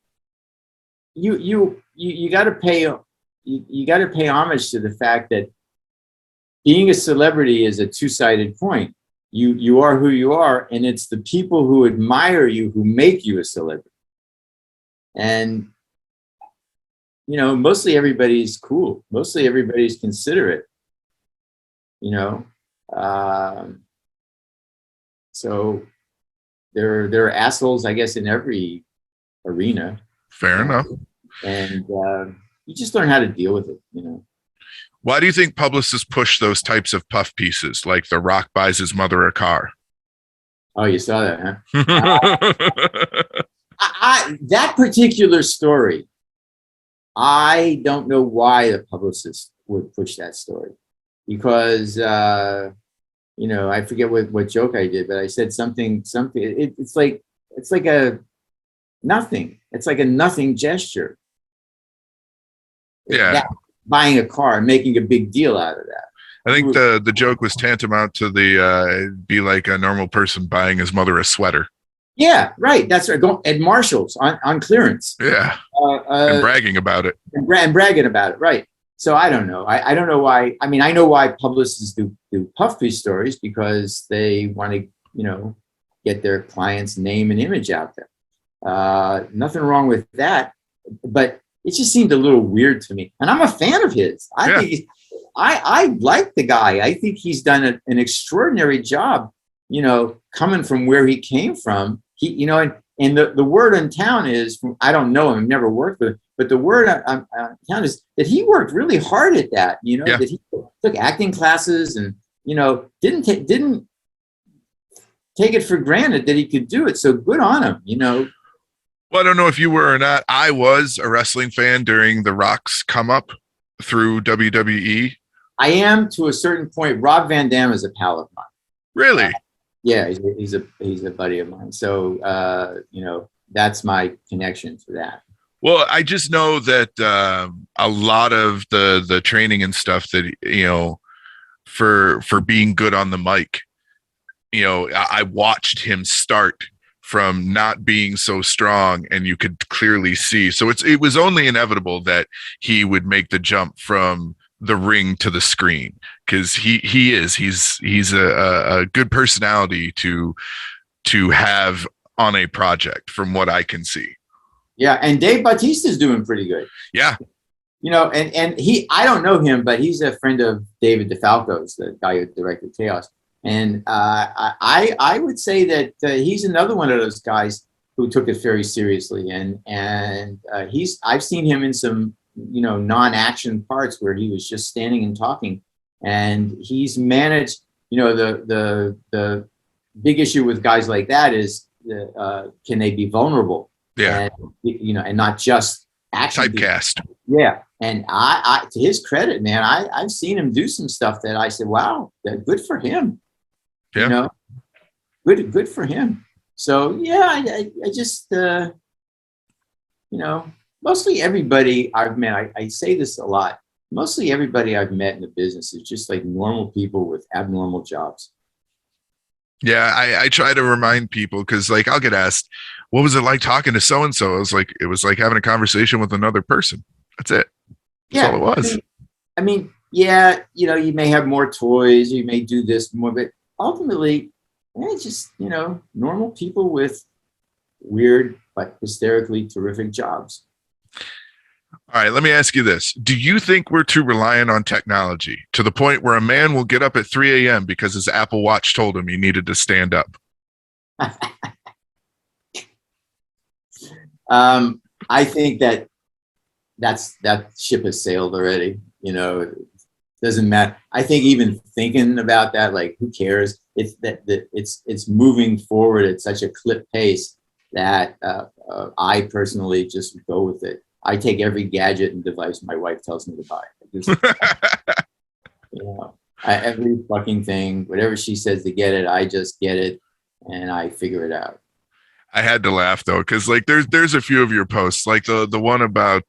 you got to pay homage to the fact that being a celebrity is a two-sided coin. You are who you are, and it's the people who admire you who make you a celebrity. And mostly everybody's cool. Mostly everybody's considerate. So there are assholes, I guess, in every arena. Fair enough. And you just learn how to deal with it. Why do you think publicists push those types of puff pieces, like The Rock buys his mother a car? Oh, you saw that, huh? That particular story, I don't know why the publicist would push that story, because I forget what joke I did, but I said something. It's like a nothing. It's like a nothing gesture. Yeah. Buying a car and making a big deal out of that. I think the joke was tantamount to be like a normal person buying his mother a sweater. Yeah, right. That's right. At Marshall's on clearance. Yeah. And bragging about it. And bragging about it. Right. So I don't know. I don't know why. I mean, I know why publicists do puff piece stories, because they want to, get their client's name and image out there. Nothing wrong with that. But it just seemed a little weird to me. And I'm a fan of his. I like the guy. I think he's done an extraordinary job, coming from where he came from. And the word in town is, I don't know him, I've never worked with him, but the word in town is that he worked really hard at that, that he took acting classes and, didn't take it for granted that he could do it. So good on him, Well, I don't know if you were or not. I was a wrestling fan during The Rock's come up through WWE. I am, to a certain point. Rob Van Dam is a pal of mine. Really? Yeah, he's a buddy of mine. So that's my connection to that. Well, I just know that a lot of the training and stuff that for being good on the mic, I watched him start from not being so strong, and you could clearly see. So it was only inevitable that he would make the jump from the ring to the screen, because he's a good personality to have on a project, from what I can see. Yeah, and Dave Bautista's doing pretty good. Yeah. And I don't know him, but he's a friend of David DeFalco's, the guy who directed Chaos. And I would say that he's another one of those guys who took it very seriously. And I've seen him in some non-action parts where he was just standing and talking. And he's managed. The big issue with guys like that is can they be vulnerable? Yeah. And not just action. Typecast. Yeah. And I to his credit, man, I've seen him do some stuff that I said, wow, good for him. Yeah. Good for him. So yeah, I just mostly everybody I've met, I say this a lot, mostly everybody I've met in the business is just like normal people with abnormal jobs. Yeah, I try to remind people, because like I'll get asked, what was it like talking to so and so? It was like having a conversation with another person. That's it. That's all it was. I mean, yeah, you may have more toys, you may do this more, but ultimately, it's just normal people with weird but hysterically terrific jobs. All right, let me ask you this. Do you think we're too reliant on technology to the point where a man will get up at 3 a.m. because his Apple Watch told him he needed to stand up? I think that ship has sailed already. It doesn't matter. I think even thinking about that, like, who cares? It's moving forward at such a clip pace that I personally just go with it. I take every gadget and device my wife tells me to buy. Every fucking thing, whatever she says to get it, I just get it and I figure it out. I had to laugh though, because like there's a few of your posts, like the one about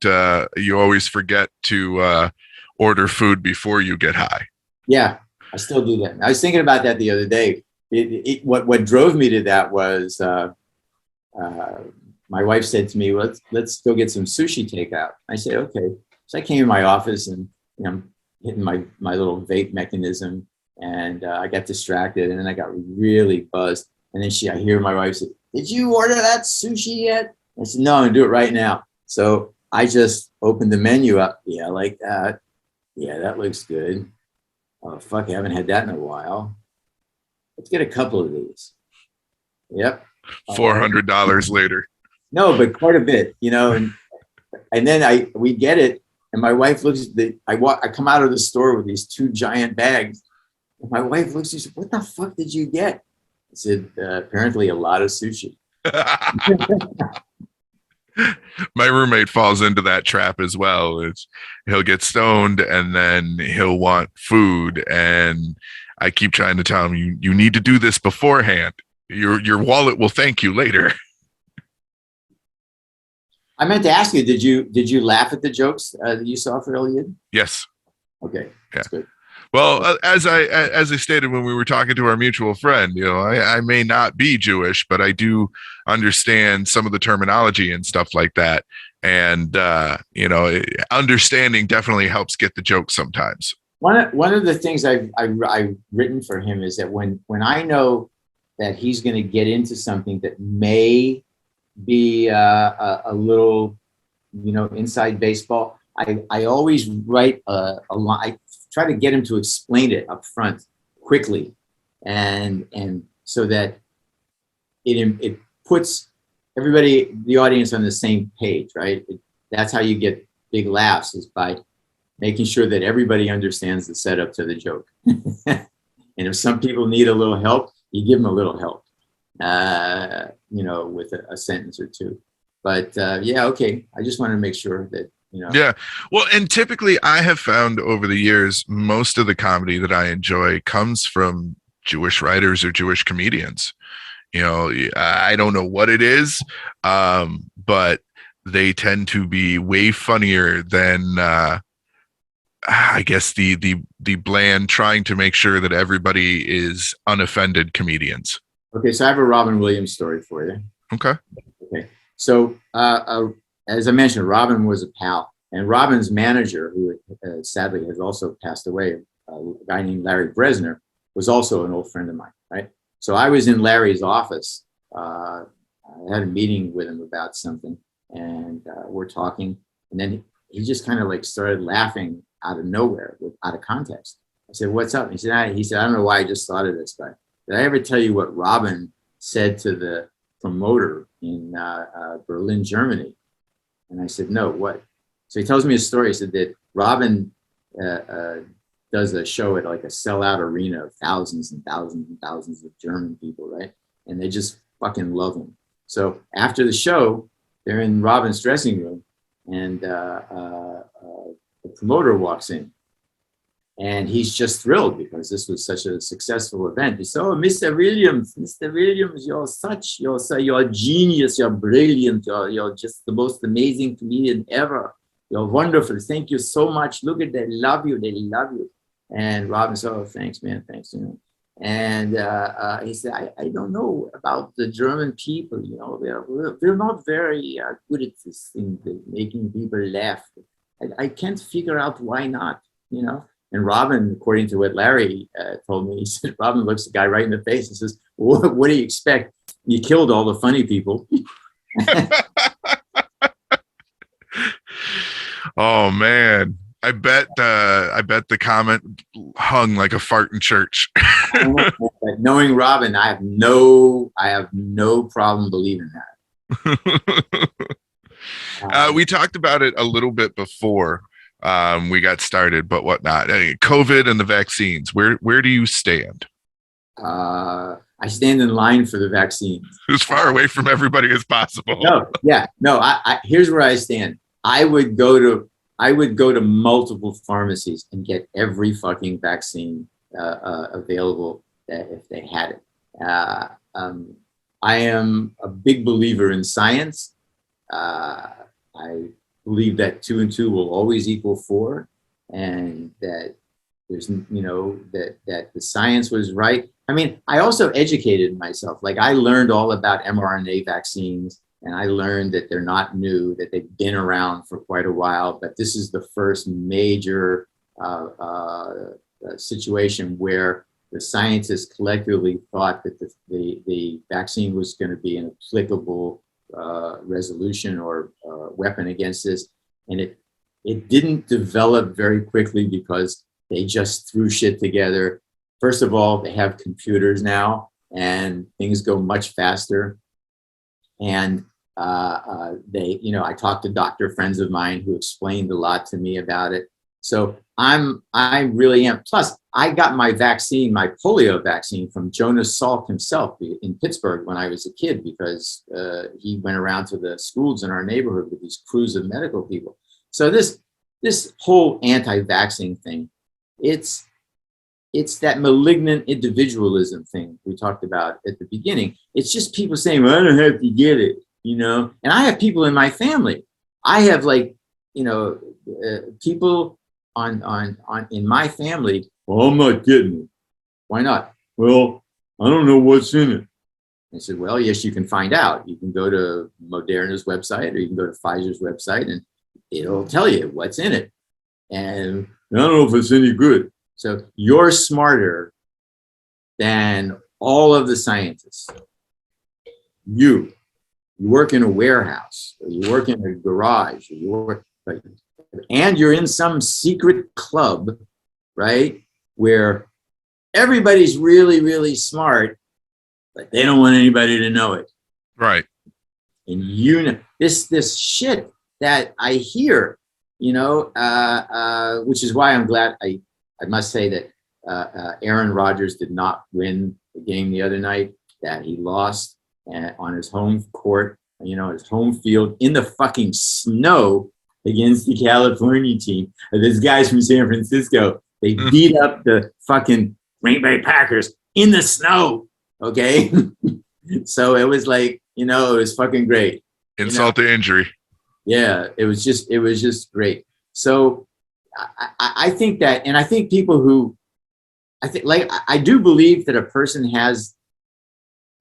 you always forget to order food before you get high. Yeah, I still do that. I was thinking about that the other day. What drove me to that was my wife said to me, let's go get some sushi takeout. I said, okay. So I came in my office and I'm hitting my little vape mechanism, and I got distracted, and then I got really buzzed. And then I hear my wife say, did you order that sushi yet? I said, no, I'm gonna do it right now. So I just opened the menu up. Yeah, like that. Yeah, that looks good. Oh, fuck, I haven't had that in a while. Let's get a couple of these. Yep. $400 later. No, but quite a bit, and then we get it, and my wife looks at I come out of the store with these 2 giant bags, and my wife looks and says, what the fuck did you get? I said, apparently a lot of sushi. My roommate falls into that trap as well. He'll get stoned and then he'll want food, and I keep trying to tell him, you need to do this beforehand. Your wallet will thank you later. I meant to ask you, did you laugh at the jokes that you saw for Iliad? Yes. Okay, that's good. Well, as I stated when we were talking to our mutual friend, I may not be Jewish, but I do understand some of the terminology and stuff like that. And, understanding definitely helps get the joke sometimes. One of the things I've written for him is that when I know that he's going to get into something that may be a little, inside baseball, I always write a line. I try to get him to explain it up front quickly, and so that it puts everybody, the audience, on the same page, right? That's how you get big laughs, is by making sure that everybody understands the setup to the joke. And if some people need a little help, you give them a little help, with a sentence or two. But yeah, okay. I just wanted to make sure that, Yeah. Well, and typically I have found over the years, most of the comedy that I enjoy comes from Jewish writers or Jewish comedians. I don't know what it is, but they tend to be way funnier than I guess the bland, trying to make sure that everybody is unoffended comedians. Okay, so I have a Robin Williams story for you. Okay. So as I mentioned, Robin was a pal, and Robin's manager, who sadly has also passed away, a guy named Larry Bresner, was also an old friend of mine, right? So I was in Larry's office. I had a meeting with him about something, and we're talking, and then he just kind of like started laughing out of nowhere, out of context. I said, "What's up?" He said, I don't know why I just thought of this, but did I ever tell you what Robin said to the promoter in Berlin, Germany?" And I said, "No, what?" So he tells me a story. He said that Robin does a show at like a sellout arena of thousands and thousands and thousands of German people, right? And they just fucking love him. So after the show, they're in Robin's dressing room, and the promoter walks in, and he's just thrilled because this was such a successful event. He said, "Oh, Mr. Williams, you're a genius, you're brilliant, you're just the most amazing comedian ever. You're wonderful. Thank you so much. Look at they love you. And Robin said, "Oh, thanks, man, thanks." And he said, I don't know about the German people. We're not very good at this thing, making people laugh. I can't figure out why not, And Robin, according to what Larry told me, he said, Robin looks the guy right in the face and says, what do you expect? You killed all the funny people. Oh man, I bet the comment hung like a fart in church. Knowing Robin, I have no problem believing that. We talked about it a little bit before we got started, but whatnot. COVID and the vaccines. Where do you stand? I stand in line for the vaccine. As far away from everybody as possible. I here's where I stand. I would go to multiple pharmacies and get every fucking vaccine available if they had it. I am a big believer in science. I believe that 2 and 2 will always equal 4, and that there's, that the science was right. I mean, I also educated myself. Like I learned all about mRNA vaccines, and I learned that they're not new, that they've been around for quite a while, but this is the first major situation where the scientists collectively thought that the vaccine was going to be an applicable resolution or weapon against this. And it didn't develop very quickly because they just threw shit together. First of all, they have computers now and things go much faster. And I talked to doctor friends of mine who explained a lot to me about it. So I really am. Plus, I got my vaccine, my polio vaccine, from Jonas Salk himself in Pittsburgh when I was a kid, because he went around to the schools in our neighborhood with these crews of medical people. So this whole anti-vaccine thing, it's that malignant individualism thing we talked about at the beginning. It's just people saying, "Well, I don't have to get it," And I have people in my family. I have people on in my family. "Well, I'm not getting it." "Why not?" "Well, I don't know what's in it." I said, "Well, yes, you can find out. You can go to Moderna's website, or you can go to Pfizer's website, and it'll tell you what's in it. And I don't know if it's any good." So you're smarter than all of the scientists. You work in a warehouse, or you work in a garage, and you're in some secret club, right, where everybody's really, really smart, but they don't want anybody to know it. Right. And this shit that I hear, which is why I'm glad. I must say that Aaron Rodgers did not win the game the other night, that he lost on his home court, his home field in the fucking snow against the California team. These guys from San Francisco, they beat up the fucking Green Bay Packers in the snow. Okay. So it was like, it was fucking great. Insult to injury. Yeah, it was just great. So I think that, and I think people who, I do believe that a person has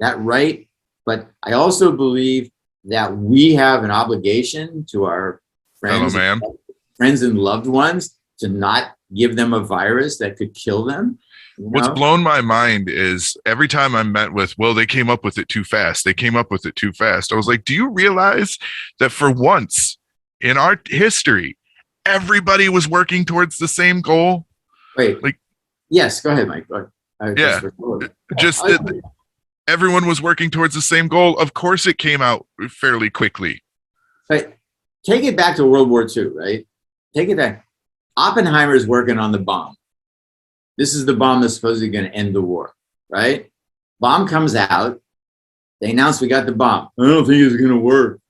that right, but I also believe that we have an obligation to our friends and loved ones to not give them a virus that could kill them. What's blown my mind is every time I'm met with, well, they came up with it too fast. They came up with it too fast. I was like, do you realize that for once in our history, everybody was working towards the same goal? Wait, like, yes, go ahead, Mike. Yeah, just that everyone was working towards the same goal. Of course, it came out fairly quickly. But take it back to World War II, right? Take it back. Oppenheimer is working on the bomb. This is the bomb that's supposedly going to end the war, right? Bomb comes out. They announce we got the bomb. I don't think it's going to work.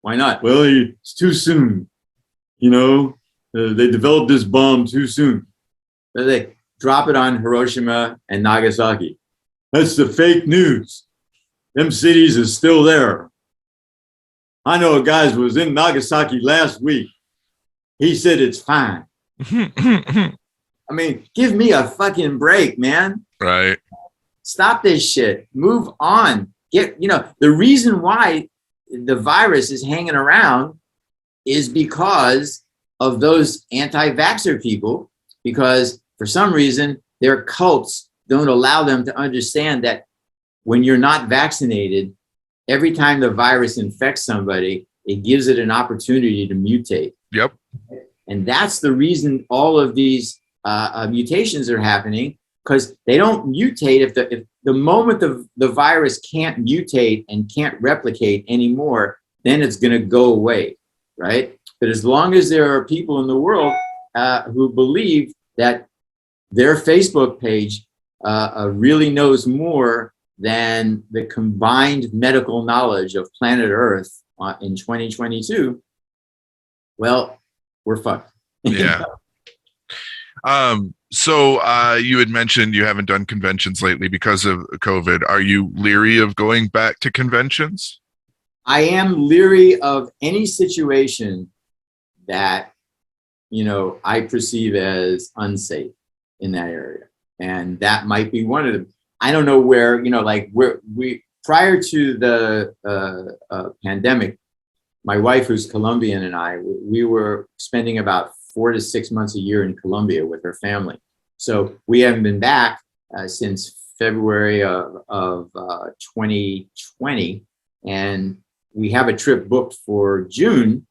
Why not? Well, it's too soon. They developed this bomb too soon. So they drop it on Hiroshima and Nagasaki. That's the fake news. Them cities is still there. I know a guy was in Nagasaki last week. He said it's fine. I mean, give me a fucking break, man. Right. Stop this shit. Move on. The reason why the virus is hanging around is because of those anti-vaxxer people, because for some reason their cults don't allow them to understand that when you're not vaccinated, every time the virus infects somebody, it gives it an opportunity to mutate. Yep. And that's the reason all of these mutations are happening, because they don't mutate if the moment the virus can't mutate and can't replicate anymore, then it's going to go away, right? But as long as there are people in the world who believe that their Facebook page really knows more than the combined medical knowledge of planet Earth in 2022, well, we're fucked. Yeah. So you had mentioned you haven't done conventions lately because of COVID. Are you leery of going back to conventions? I am leery of any situation that, I perceive as unsafe in that area. And that might be one of them. I don't know where, we prior to the pandemic, my wife, who's Colombian, and we were spending about 4 to 6 months a year in Colombia with her family. So we haven't been back since February of 2020. And we have a trip booked for June,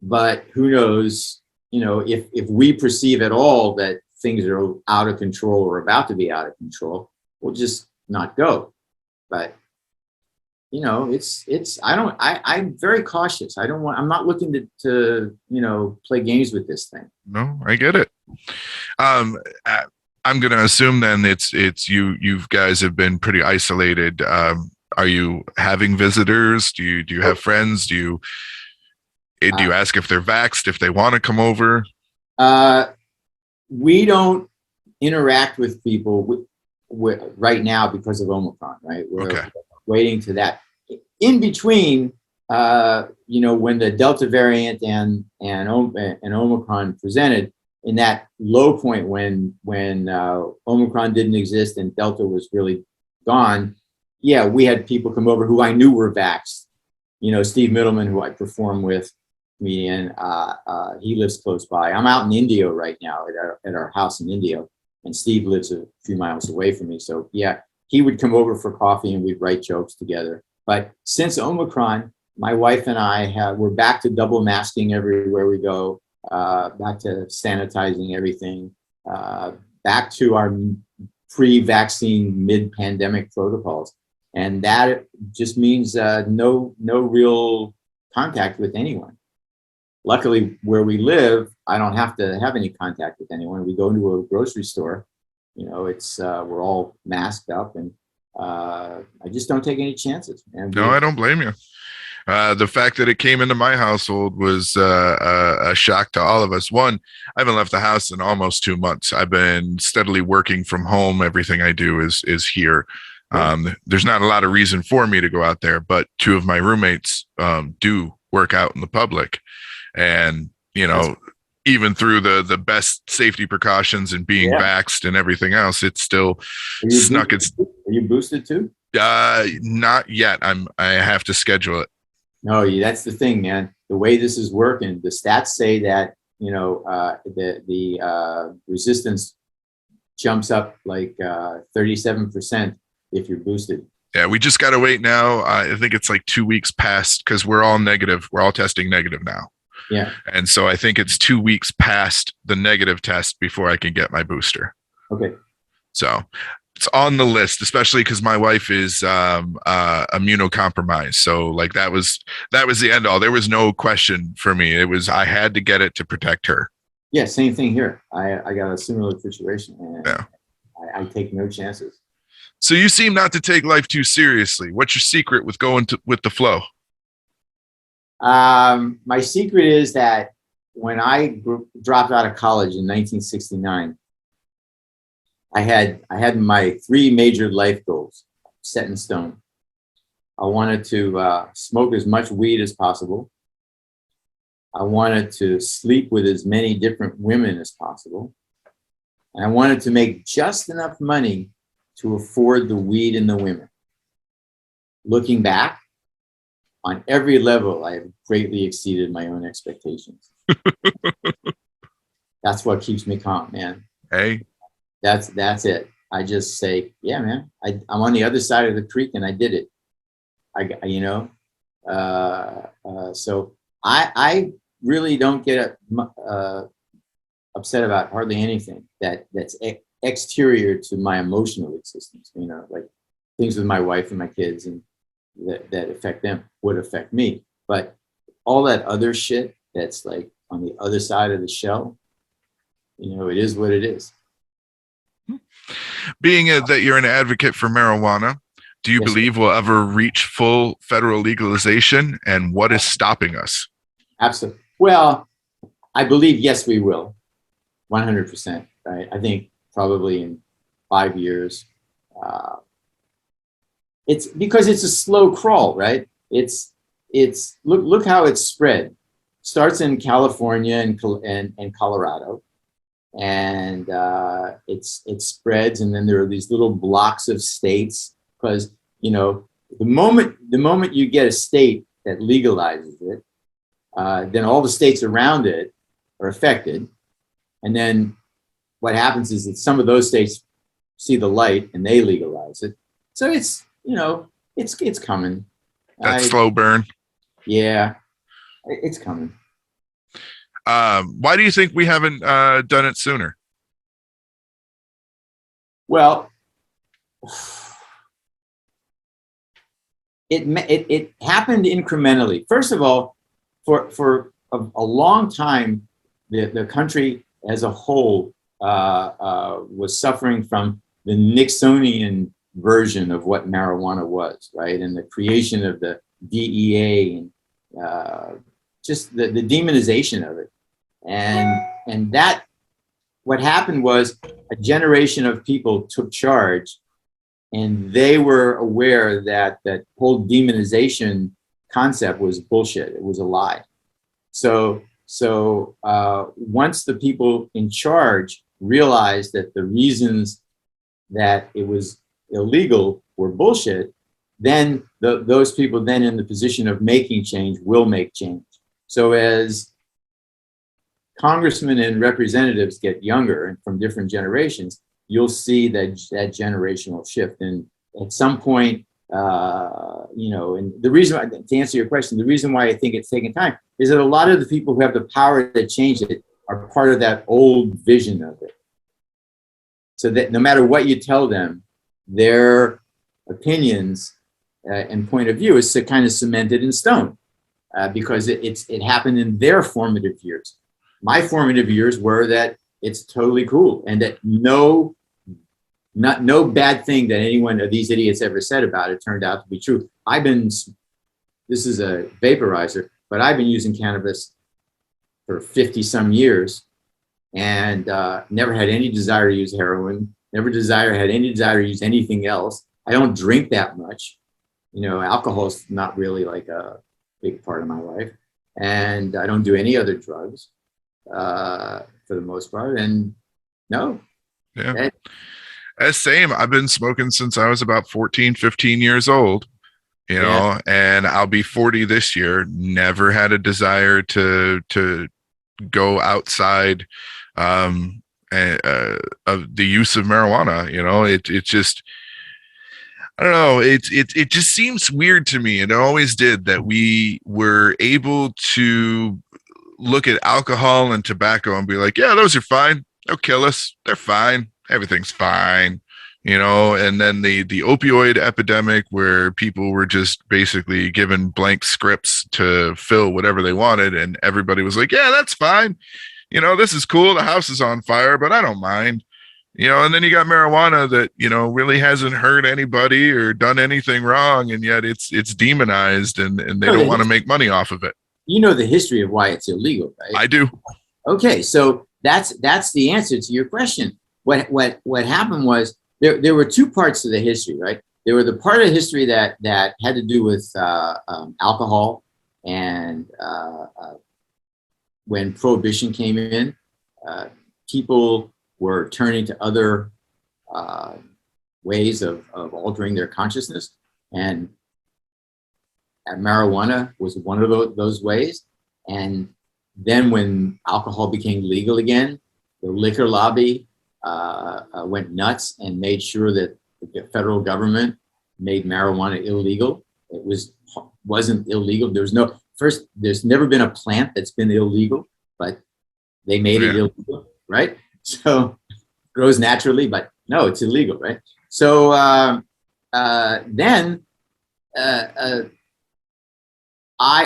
but who knows, if we perceive at all that things are out of control or about to be out of control, we'll just not go. But I'm very cautious. I'm not looking to play games with this thing. No, I get it. I'm going to assume then it's you guys have been pretty isolated. Are you having visitors? Do you have friends? Do you ask if they're vaxxed, if they want to come over? We don't interact with people right now because of Omicron, right? We're waiting to that. In between, when the Delta variant and Omicron presented, in that low point when Omicron didn't exist and Delta was really gone, yeah, we had people come over who I knew were vaxxed. Steve Middleman, who I perform with, comedian, he lives close by. I'm out in Indio right now at our house in Indio, and Steve lives a few miles away from me. So yeah, he would come over for coffee and we'd write jokes together. But since Omicron, my wife and we're back to double masking everywhere we go, back to sanitizing everything, back to our pre-vaccine, mid-pandemic protocols. And that just means no real contact with anyone. Luckily, where we live, I don't have to have any contact with anyone. We go into a grocery store, we're all masked up, and I just don't take any chances. And no, I don't blame you. The fact that it came into my household was a shock to all of us. One, I haven't left the house in almost 2 months. I've been steadily working from home. Everything I do is here. There's not a lot of reason for me to go out there, but two of my roommates do work out in the public, and even through the best safety precautions and being vaxxed and everything else, it's still snuck its. Are you boosted too? Not yet. I have to schedule it. No, that's the thing, man. The way this is working, the stats say that the resistance jumps up like 37% if you're boosted. Yeah, we just got to wait now. I think it's like 2 weeks past, because we're all negative. We're all testing negative now. Yeah. And so I think it's 2 weeks past the negative test before I can get my booster. Okay. So it's on the list, especially because my wife is immunocompromised. So like that was the end all. There was no question for me. I had to get it to protect her. Yeah, same thing here. I got a similar situation, and yeah. I take no chances. So you seem not to take life too seriously. What's your secret with going with the flow? My secret is that when I dropped out of college in 1969, I had my 3 major life goals set in stone. I wanted to smoke as much weed as possible. I wanted to sleep with as many different women as possible. And I wanted to make just enough money to afford the weed and the women. Looking back, on every level, I have greatly exceeded my own expectations. That's what keeps me calm, man. Hey. That's it. I just say, yeah, man, I'm on the other side of the creek and I did it. So I really don't get upset about hardly anything that's exterior to my emotional existence, like things with my wife and my kids and that affect them would affect me. But all that other shit that's like on the other side of the shell, it is what it is. Being that you're an advocate for marijuana, do you believe we'll ever reach full federal legalization, and what is stopping us? Absolutely. Well, I believe, yes, we will. 100%. Right? I think probably in 5 years. It's because it's a slow crawl, right? It's look how it's spread. Starts in California and Colorado, and it spreads, and then there are these little blocks of states, because the moment you get a state that legalizes it, then all the states around it are affected, and then what happens is that some of those states see the light and they legalize it. So it's it's coming. That slow burn. Yeah, it's coming. Why do you think we haven't done it sooner? Well, it happened incrementally. First of all, for a long time, the country as a whole was suffering from the Nixonian version of what marijuana was, right? And the creation of the DEA and just the demonization of it. And that, what happened was a generation of people took charge, and they were aware that that whole demonization concept was bullshit. It was a lie. So once the people in charge realized that the reasons that it was illegal were bullshit, then those people then in the position of making change will make change. So as congressmen and representatives get younger and from different generations, you'll see that generational shift. And at some point, and the reason, to answer your question, the reason why I think it's taking time is that a lot of the people who have the power to change it are part of that old vision of it. So that no matter what you tell them, their opinions and point of view is kind of cemented in stone, because it happened in their formative years. My formative years were that it's totally cool, and that no bad thing that any one of these idiots ever said about it turned out to be true. I've been this is a vaporizer, but I've been using cannabis for 50 some years and never had any desire to use heroin, had any desire to use anything else. I don't drink that much. You know, alcohol is not really like a big part of my life. And I don't do any other drugs for the most part. And no. Yeah. Same. I've been smoking since I was about 14, 15 years old, you know, and I'll be 40 this year. Never had a desire to go outside of the use of marijuana. You know, it just, I don't know. It just seems weird to me. And it always did, that we were able to look at alcohol and tobacco and be like, yeah, those are fine. They'll kill us. They're fine. Everything's fine. You know, and then the opioid epidemic, where people were just basically given blank scripts to fill whatever they wanted. And everybody was like, yeah, that's fine. You know, this is cool. The house is on fire, but I don't mind. You know, and then you got marijuana that, you know, really hasn't hurt anybody or done anything wrong. And yet it's demonized, and they don't want to make money off of it. You know the history of why it's illegal, right? I do. Okay. So that's the answer to your question. What happened was there were two parts to the history, right? There were the part of history that had to do with alcohol, and when Prohibition came in, people were turning to other ways of altering their consciousness, and marijuana was one of those ways. And then when alcohol became legal again, the liquor lobby went nuts and made sure that the federal government made marijuana illegal. It wasn't illegal. There's never been a plant that's been illegal, but they made it illegal, right? So it grows naturally, but no, it's illegal, right? So then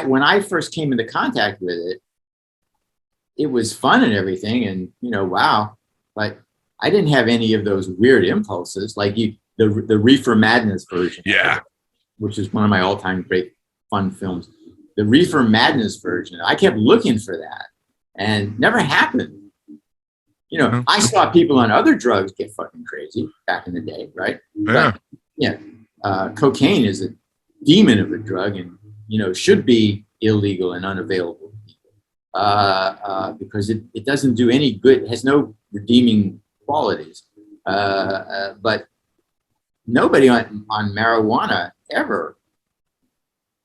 when I first came into contact with it, it was fun and everything, and you know, wow, but I didn't have any of those weird impulses like the Reefer Madness version. Yeah. Which is one of my all-time great fun films. The Reefer Madness version, I kept looking for that and never happened. You know, I saw people on other drugs get fucking crazy back in the day, right? Yeah. But, yeah. Cocaine is a demon of a drug, and, you know, should be illegal and unavailable because it doesn't do any good. It has no redeeming qualities. But nobody on marijuana ever,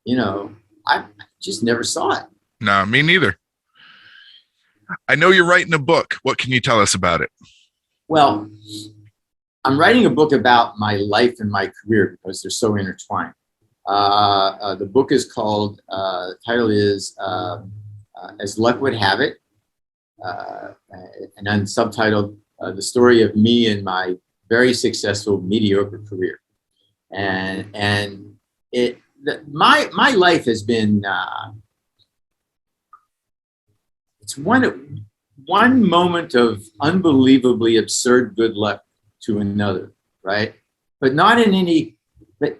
you know, I just never saw it. No, me neither. I know you're writing a book. What can you tell us about it? Well, I'm writing a book about my life and my career because they're so intertwined. The book is called, the title is As Luck Would Have It, and then subtitled The Story of Me and My Very Successful Mediocre Career. And my life has been, it's one moment of unbelievably absurd good luck to another, right? But not in any, but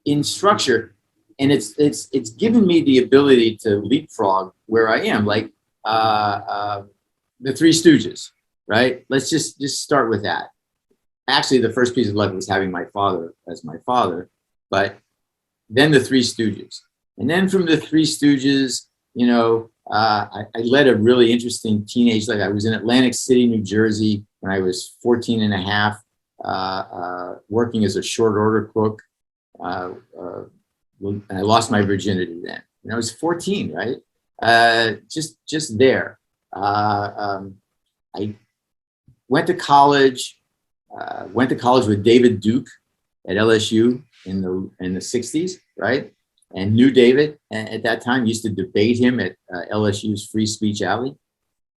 in structure. And it's given me the ability to leapfrog where I am, like the Three Stooges, right? Let's just start with that. Actually, the first piece of luck was having my father as my father, but then the Three Stooges. And then from the Three Stooges, you know, I led a really interesting teenage life. I was in Atlantic City, New Jersey when I was 14 and a half, working as a short order cook. And I lost my virginity then. And I was 14, right? Just there. I went to college. Went to college with David Duke at LSU in the 60s, right? And knew David at that time. Used to debate him at LSU's Free Speech Alley,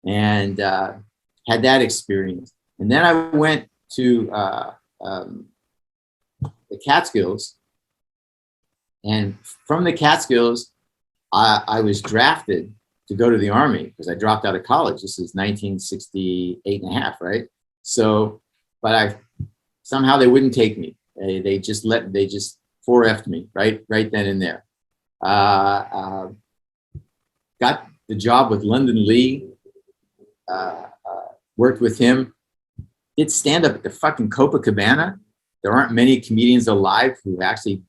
and had that experience. And then I went to the Catskills, and from the Catskills, I was drafted to go to the Army because I dropped out of college. This is 1968 and a half, right? So, but somehow they wouldn't take me. They just 4F'd me right then and there. Got the job with London Lee, worked with him, did stand up at the fucking Copacabana. There aren't many comedians alive who actually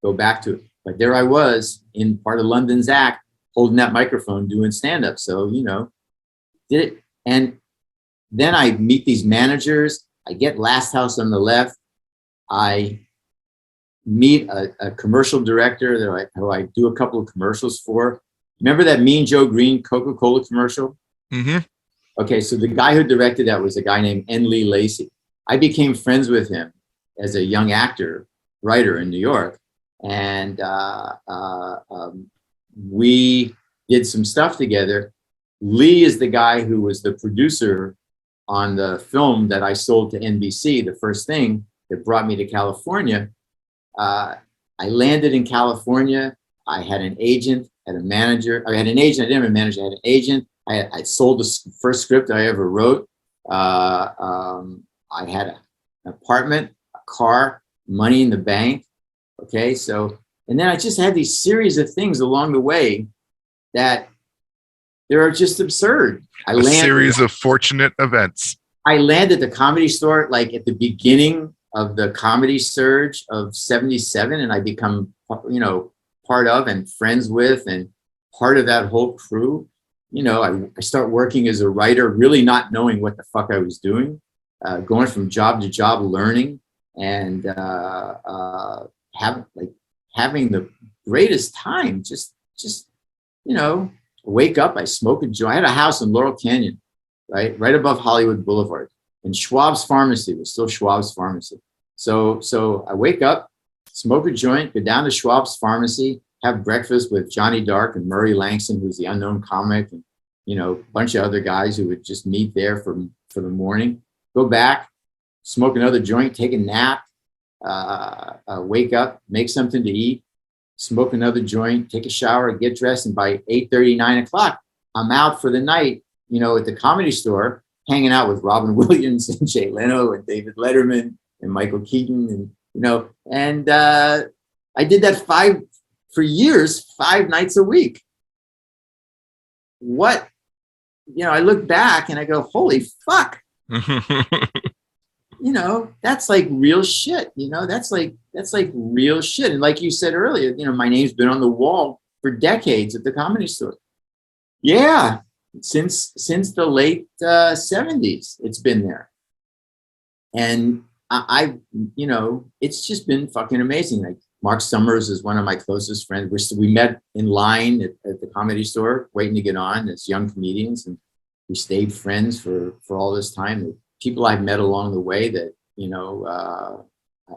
go back to it. But there I was in part of London's act, holding that microphone, doing stand up. So, you know, did it. And then I meet these managers. I get Last House on the Left. I meet a commercial director who I do a couple of commercials for. Remember that Mean Joe Green Coca-Cola commercial? Mm-hmm. Okay, so the guy who directed that was a guy named N. Lee Lacy. I became friends with him as a young actor, writer in New York. And we did some stuff together. Lee is the guy who was the producer on the film that I sold to NBC, the first thing that brought me to California. I landed in California. I had an agent, had a manager. I had an agent. I didn't have a manager. I had an agent. I sold the first script I ever wrote. I had an apartment, a car, money in the bank. Okay, so, and then I just had these series of things along the way that they're just absurd. A series of fortunate events. I landed at the Comedy Store like at the beginning of the comedy surge of 77, and I become, you know, part of and friends with and part of that whole crew. You know, I start working as a writer, really not knowing what the fuck I was doing, going from job to job, learning, and having the greatest time. Just you know, wake up, I smoke a joint. I had a house in Laurel Canyon, right above Hollywood Boulevard, and Schwab's Pharmacy was still Schwab's Pharmacy. So I wake up, smoke a joint, go down to Schwab's Pharmacy, have breakfast with Johnny Dark and Murray Langston, who's the unknown comic, and, you know, a bunch of other guys who would just meet there for the morning. Go back, smoke another joint, take a nap, wake up, make something to eat, smoke another joint, take a shower, get dressed, and by 8:30, 9 o'clock, I'm out for the night, you know, at the Comedy Store, hanging out with Robin Williams and Jay Leno and David Letterman and Michael Keaton, and, you know, and I did that for years, 5 nights a week. What, you know, I look back and I go, holy fuck. You know, that's like real shit. You know, that's like real shit. And like you said earlier, you know, my name's been on the wall for decades at the Comedy Store. Yeah, since the late 70s, it's been there. And I, you know, it's just been fucking amazing. Like Mark Summers is one of my closest friends. We met in line at the Comedy Store, waiting to get on as young comedians, and we stayed friends for all this time. People I've met along the way that, you know,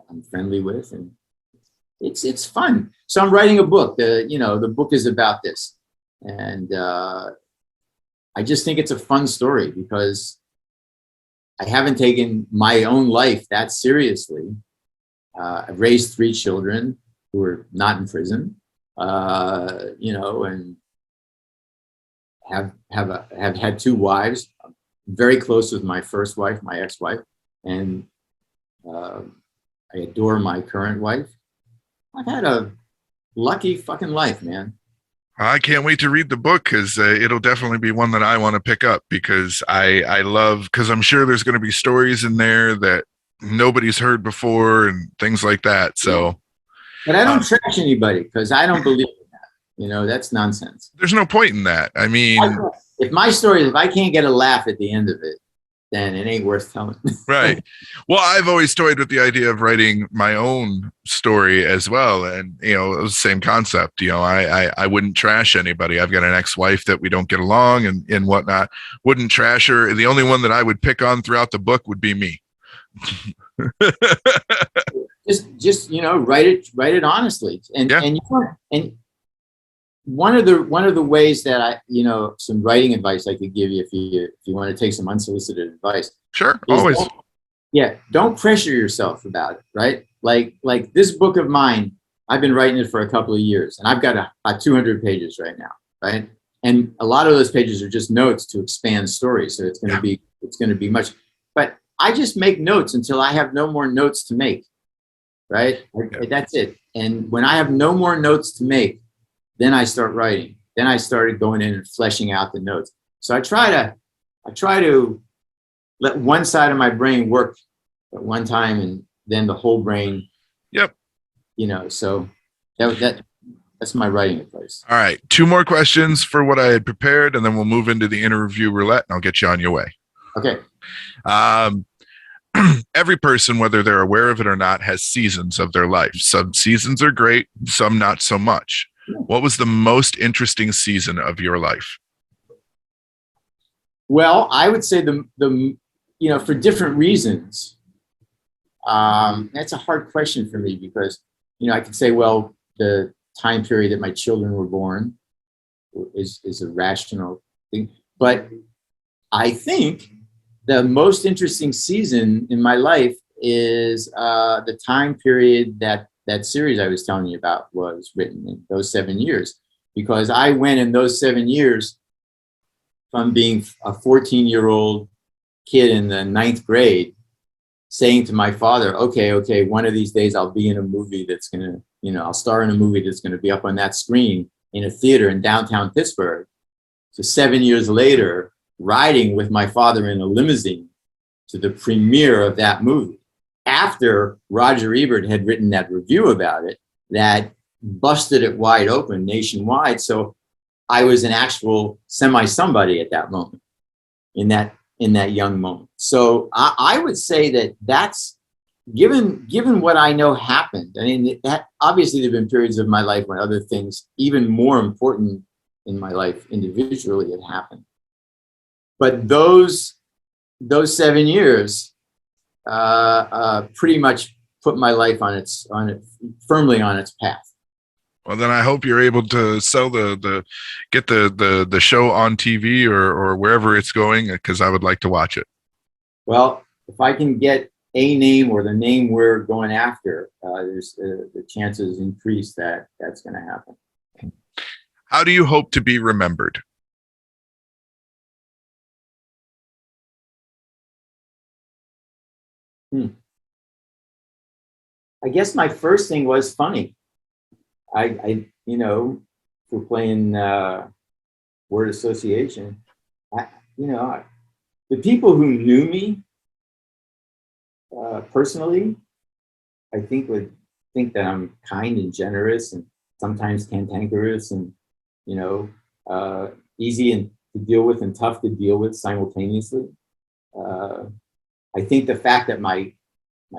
I'm friendly with, and it's fun. So I'm writing a book. The book is about this, and I just think it's a fun story because I haven't taken my own life that seriously. I've raised 3 children who are not in prison, you know, and have had 2 wives. I'm very close with my first wife, my ex-wife, and I adore my current wife. I've had a lucky fucking life, man. I can't wait to read the book because it'll definitely be one that I want to pick up because I love, because I'm sure there's going to be stories in there that nobody's heard before and things like that. So, but I don't trash anybody because I don't believe in that. You know, that's nonsense. There's no point in that. I mean, if my story, if I can't get a laugh at the end of it, then it ain't worth telling. Right. Well, I've always toyed with the idea of writing my own story as well. And, you know, it was the same concept. You know, I wouldn't trash anybody. I've got an ex-wife that we don't get along and whatnot. Wouldn't trash her. The only one that I would pick on throughout the book would be me. just you know, write it honestly. And one of the ways that I, you know, some writing advice I could give you if you want to take some unsolicited advice. Sure, always. Don't pressure yourself about it, right? Like this book of mine, I've been writing it for a couple of years, and I've got about 200 pages right now, right? And a lot of those pages are just notes to expand stories, so it's going to be much. But I just make notes until I have no more notes to make, right? That's it. And when I have no more notes to make, then I start writing. Then I started going in and fleshing out the notes. So I try to let one side of my brain work at one time, and then the whole brain. Yep. So that's my writing advice. All right. 2 more questions for what I had prepared, and then we'll move into the interview roulette, and I'll get you on your way. Okay. Every person, whether they're aware of it or not, has seasons of their life. Some seasons are great, some not so much. What was the most interesting season of your life? Well, I would say the for different reasons. That's a hard question for me because, I could say, well, the time period that my children were born is a rational thing. But I think the most interesting season in my life is the time period that series I was telling you about was written in, those 7 years, because I went in those 7 years from being a 14-year-old kid in the 9th grade, saying to my father, okay, one of these days I'll be in a movie that's going to, I'll star in a movie that's going to be up on that screen in a theater in downtown Pittsburgh. So 7 years later, riding with my father in a limousine to the premiere of that movie, after Roger Ebert had written that review about it that busted it wide open nationwide. So I was an actual semi-somebody at that moment, in that young moment. So I would say that's given what I know happened. I mean, obviously there have been periods of my life when other things even more important in my life individually had happened. But those 7 years pretty much put my life firmly on its path. Well, then I hope you're able to sell get the show on TV or wherever it's going, because I would like to watch it. Well, if I can get a name or the name we're going after, there's the chances increase that that's going to happen. How do you hope to be remembered? I guess my first thing was funny. For playing word association, the people who knew me personally, I think would think that I'm kind and generous and sometimes cantankerous and, easy and to deal with and tough to deal with simultaneously. I think the fact that my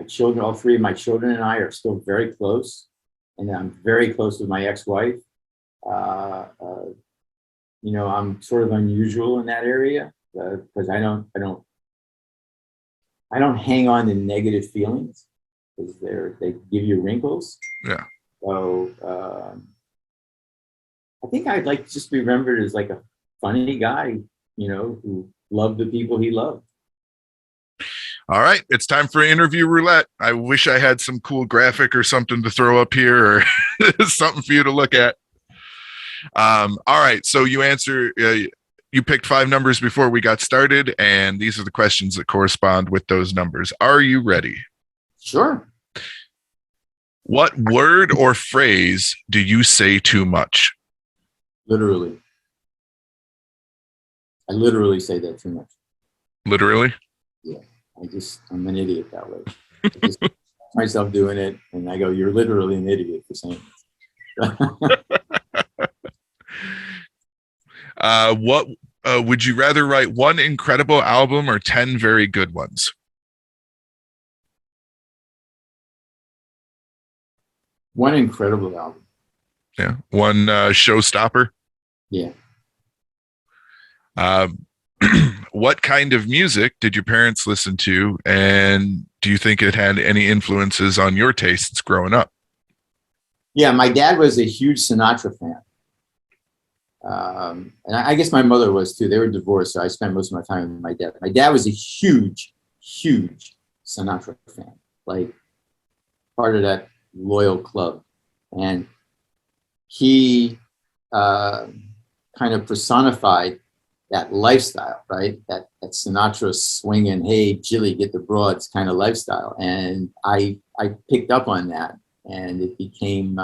children, all 3 of my children and I are still very close, and I'm very close with my ex-wife. I'm sort of unusual in that area because I don't hang on to negative feelings because they give you wrinkles. Yeah. So I think I'd like to just be remembered as like a funny guy, who loved the people he loved. All right, it's time for interview roulette. I wish I had some cool graphic or something to throw up here or something for you to look at. All right, so you picked 5 numbers before we got started, and these are the questions that correspond with those numbers. Are you ready? Sure. What word or phrase do you say too much? Literally. I literally say that too much. Literally? Yeah. I'm an idiot that way. I just myself doing it, and I go, "You're literally an idiot for saying this." What would you rather write 1 incredible album or 10 very good ones? 1 incredible album. Yeah. 1 showstopper. Yeah. What kind of music did your parents listen to, and do you think it had any influences on your tastes growing up? Yeah, my dad was a huge Sinatra fan. And I guess my mother was too. They were divorced, so I spent most of my time with my dad. My dad was a huge, huge Sinatra fan, like part of that loyal club. And he kind of personified that lifestyle, right? That Sinatra swinging, hey, Jilly, get the broads kind of lifestyle. And I picked up on that, and it became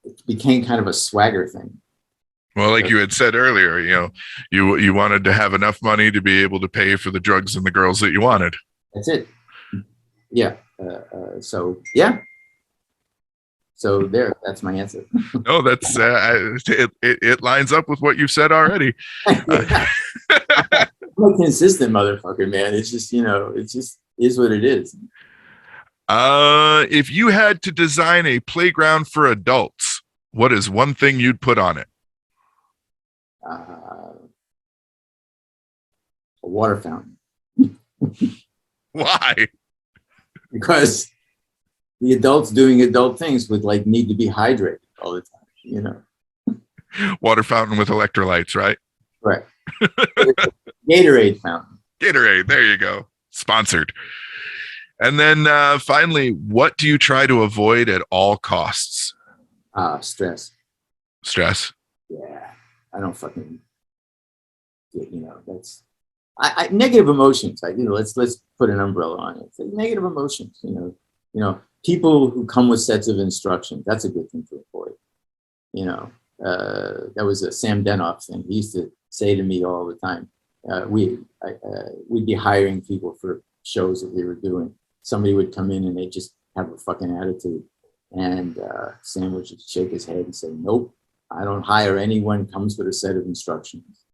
it became kind of a swagger thing. Well, like you had said earlier, you wanted to have enough money to be able to pay for the drugs and the girls that you wanted. That's it. Yeah. So yeah. So that's my answer. No, that's it lines up with what you've said already. I'm a consistent motherfucker, man. It's just, it just is what it is. If you had to design a playground for adults, what is one thing you'd put on it? A water fountain. Why? Because the adults doing adult things would need to be hydrated all the time, Water fountain with electrolytes, right? Right. Gatorade fountain. Gatorade, there you go. Sponsored. And then finally, what do you try to avoid at all costs? Stress. Stress? Yeah. I don't fucking, that's, I negative emotions. Let's put an umbrella on it. It's negative emotions, people who come with sets of instructions, that's a good thing to avoid. That was a Sam Denoff thing. He used to say to me all the time, we'd be hiring people for shows that we were doing. Somebody would come in and they'd just have a fucking attitude. And Sam would just shake his head and say, nope, I don't hire anyone who comes with a set of instructions.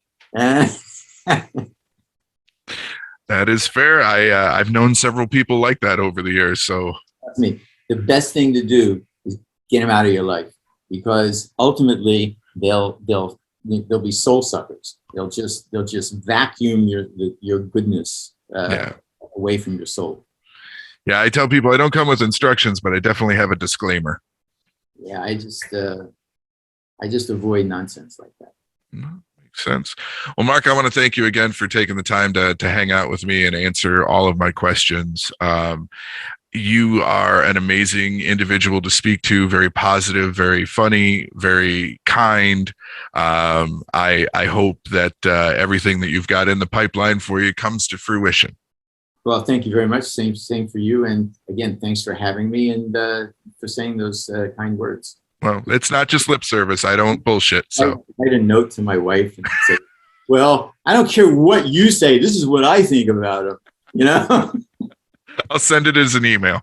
That is fair. I've known several people like that over the years. So that's me. The best thing to do is get them out of your life, because ultimately they'll be soul suckers. They'll just vacuum your goodness away from your soul. Yeah, I tell people I don't come with instructions, but I definitely have a disclaimer. Yeah, I just avoid nonsense like that. Makes sense. Well, Marc, I want to thank you again for taking the time to hang out with me and answer all of my questions. You are an amazing individual to speak to, very positive, very funny, very kind. I hope that everything that you've got in the pipeline for you comes to fruition. Well, thank you very much. Same for you. And again, thanks for having me and for saying those kind words. Well, it's not just lip service. I don't bullshit. So I write a note to my wife and say, well, I don't care what you say. This is what I think about him, I'll send it as an email.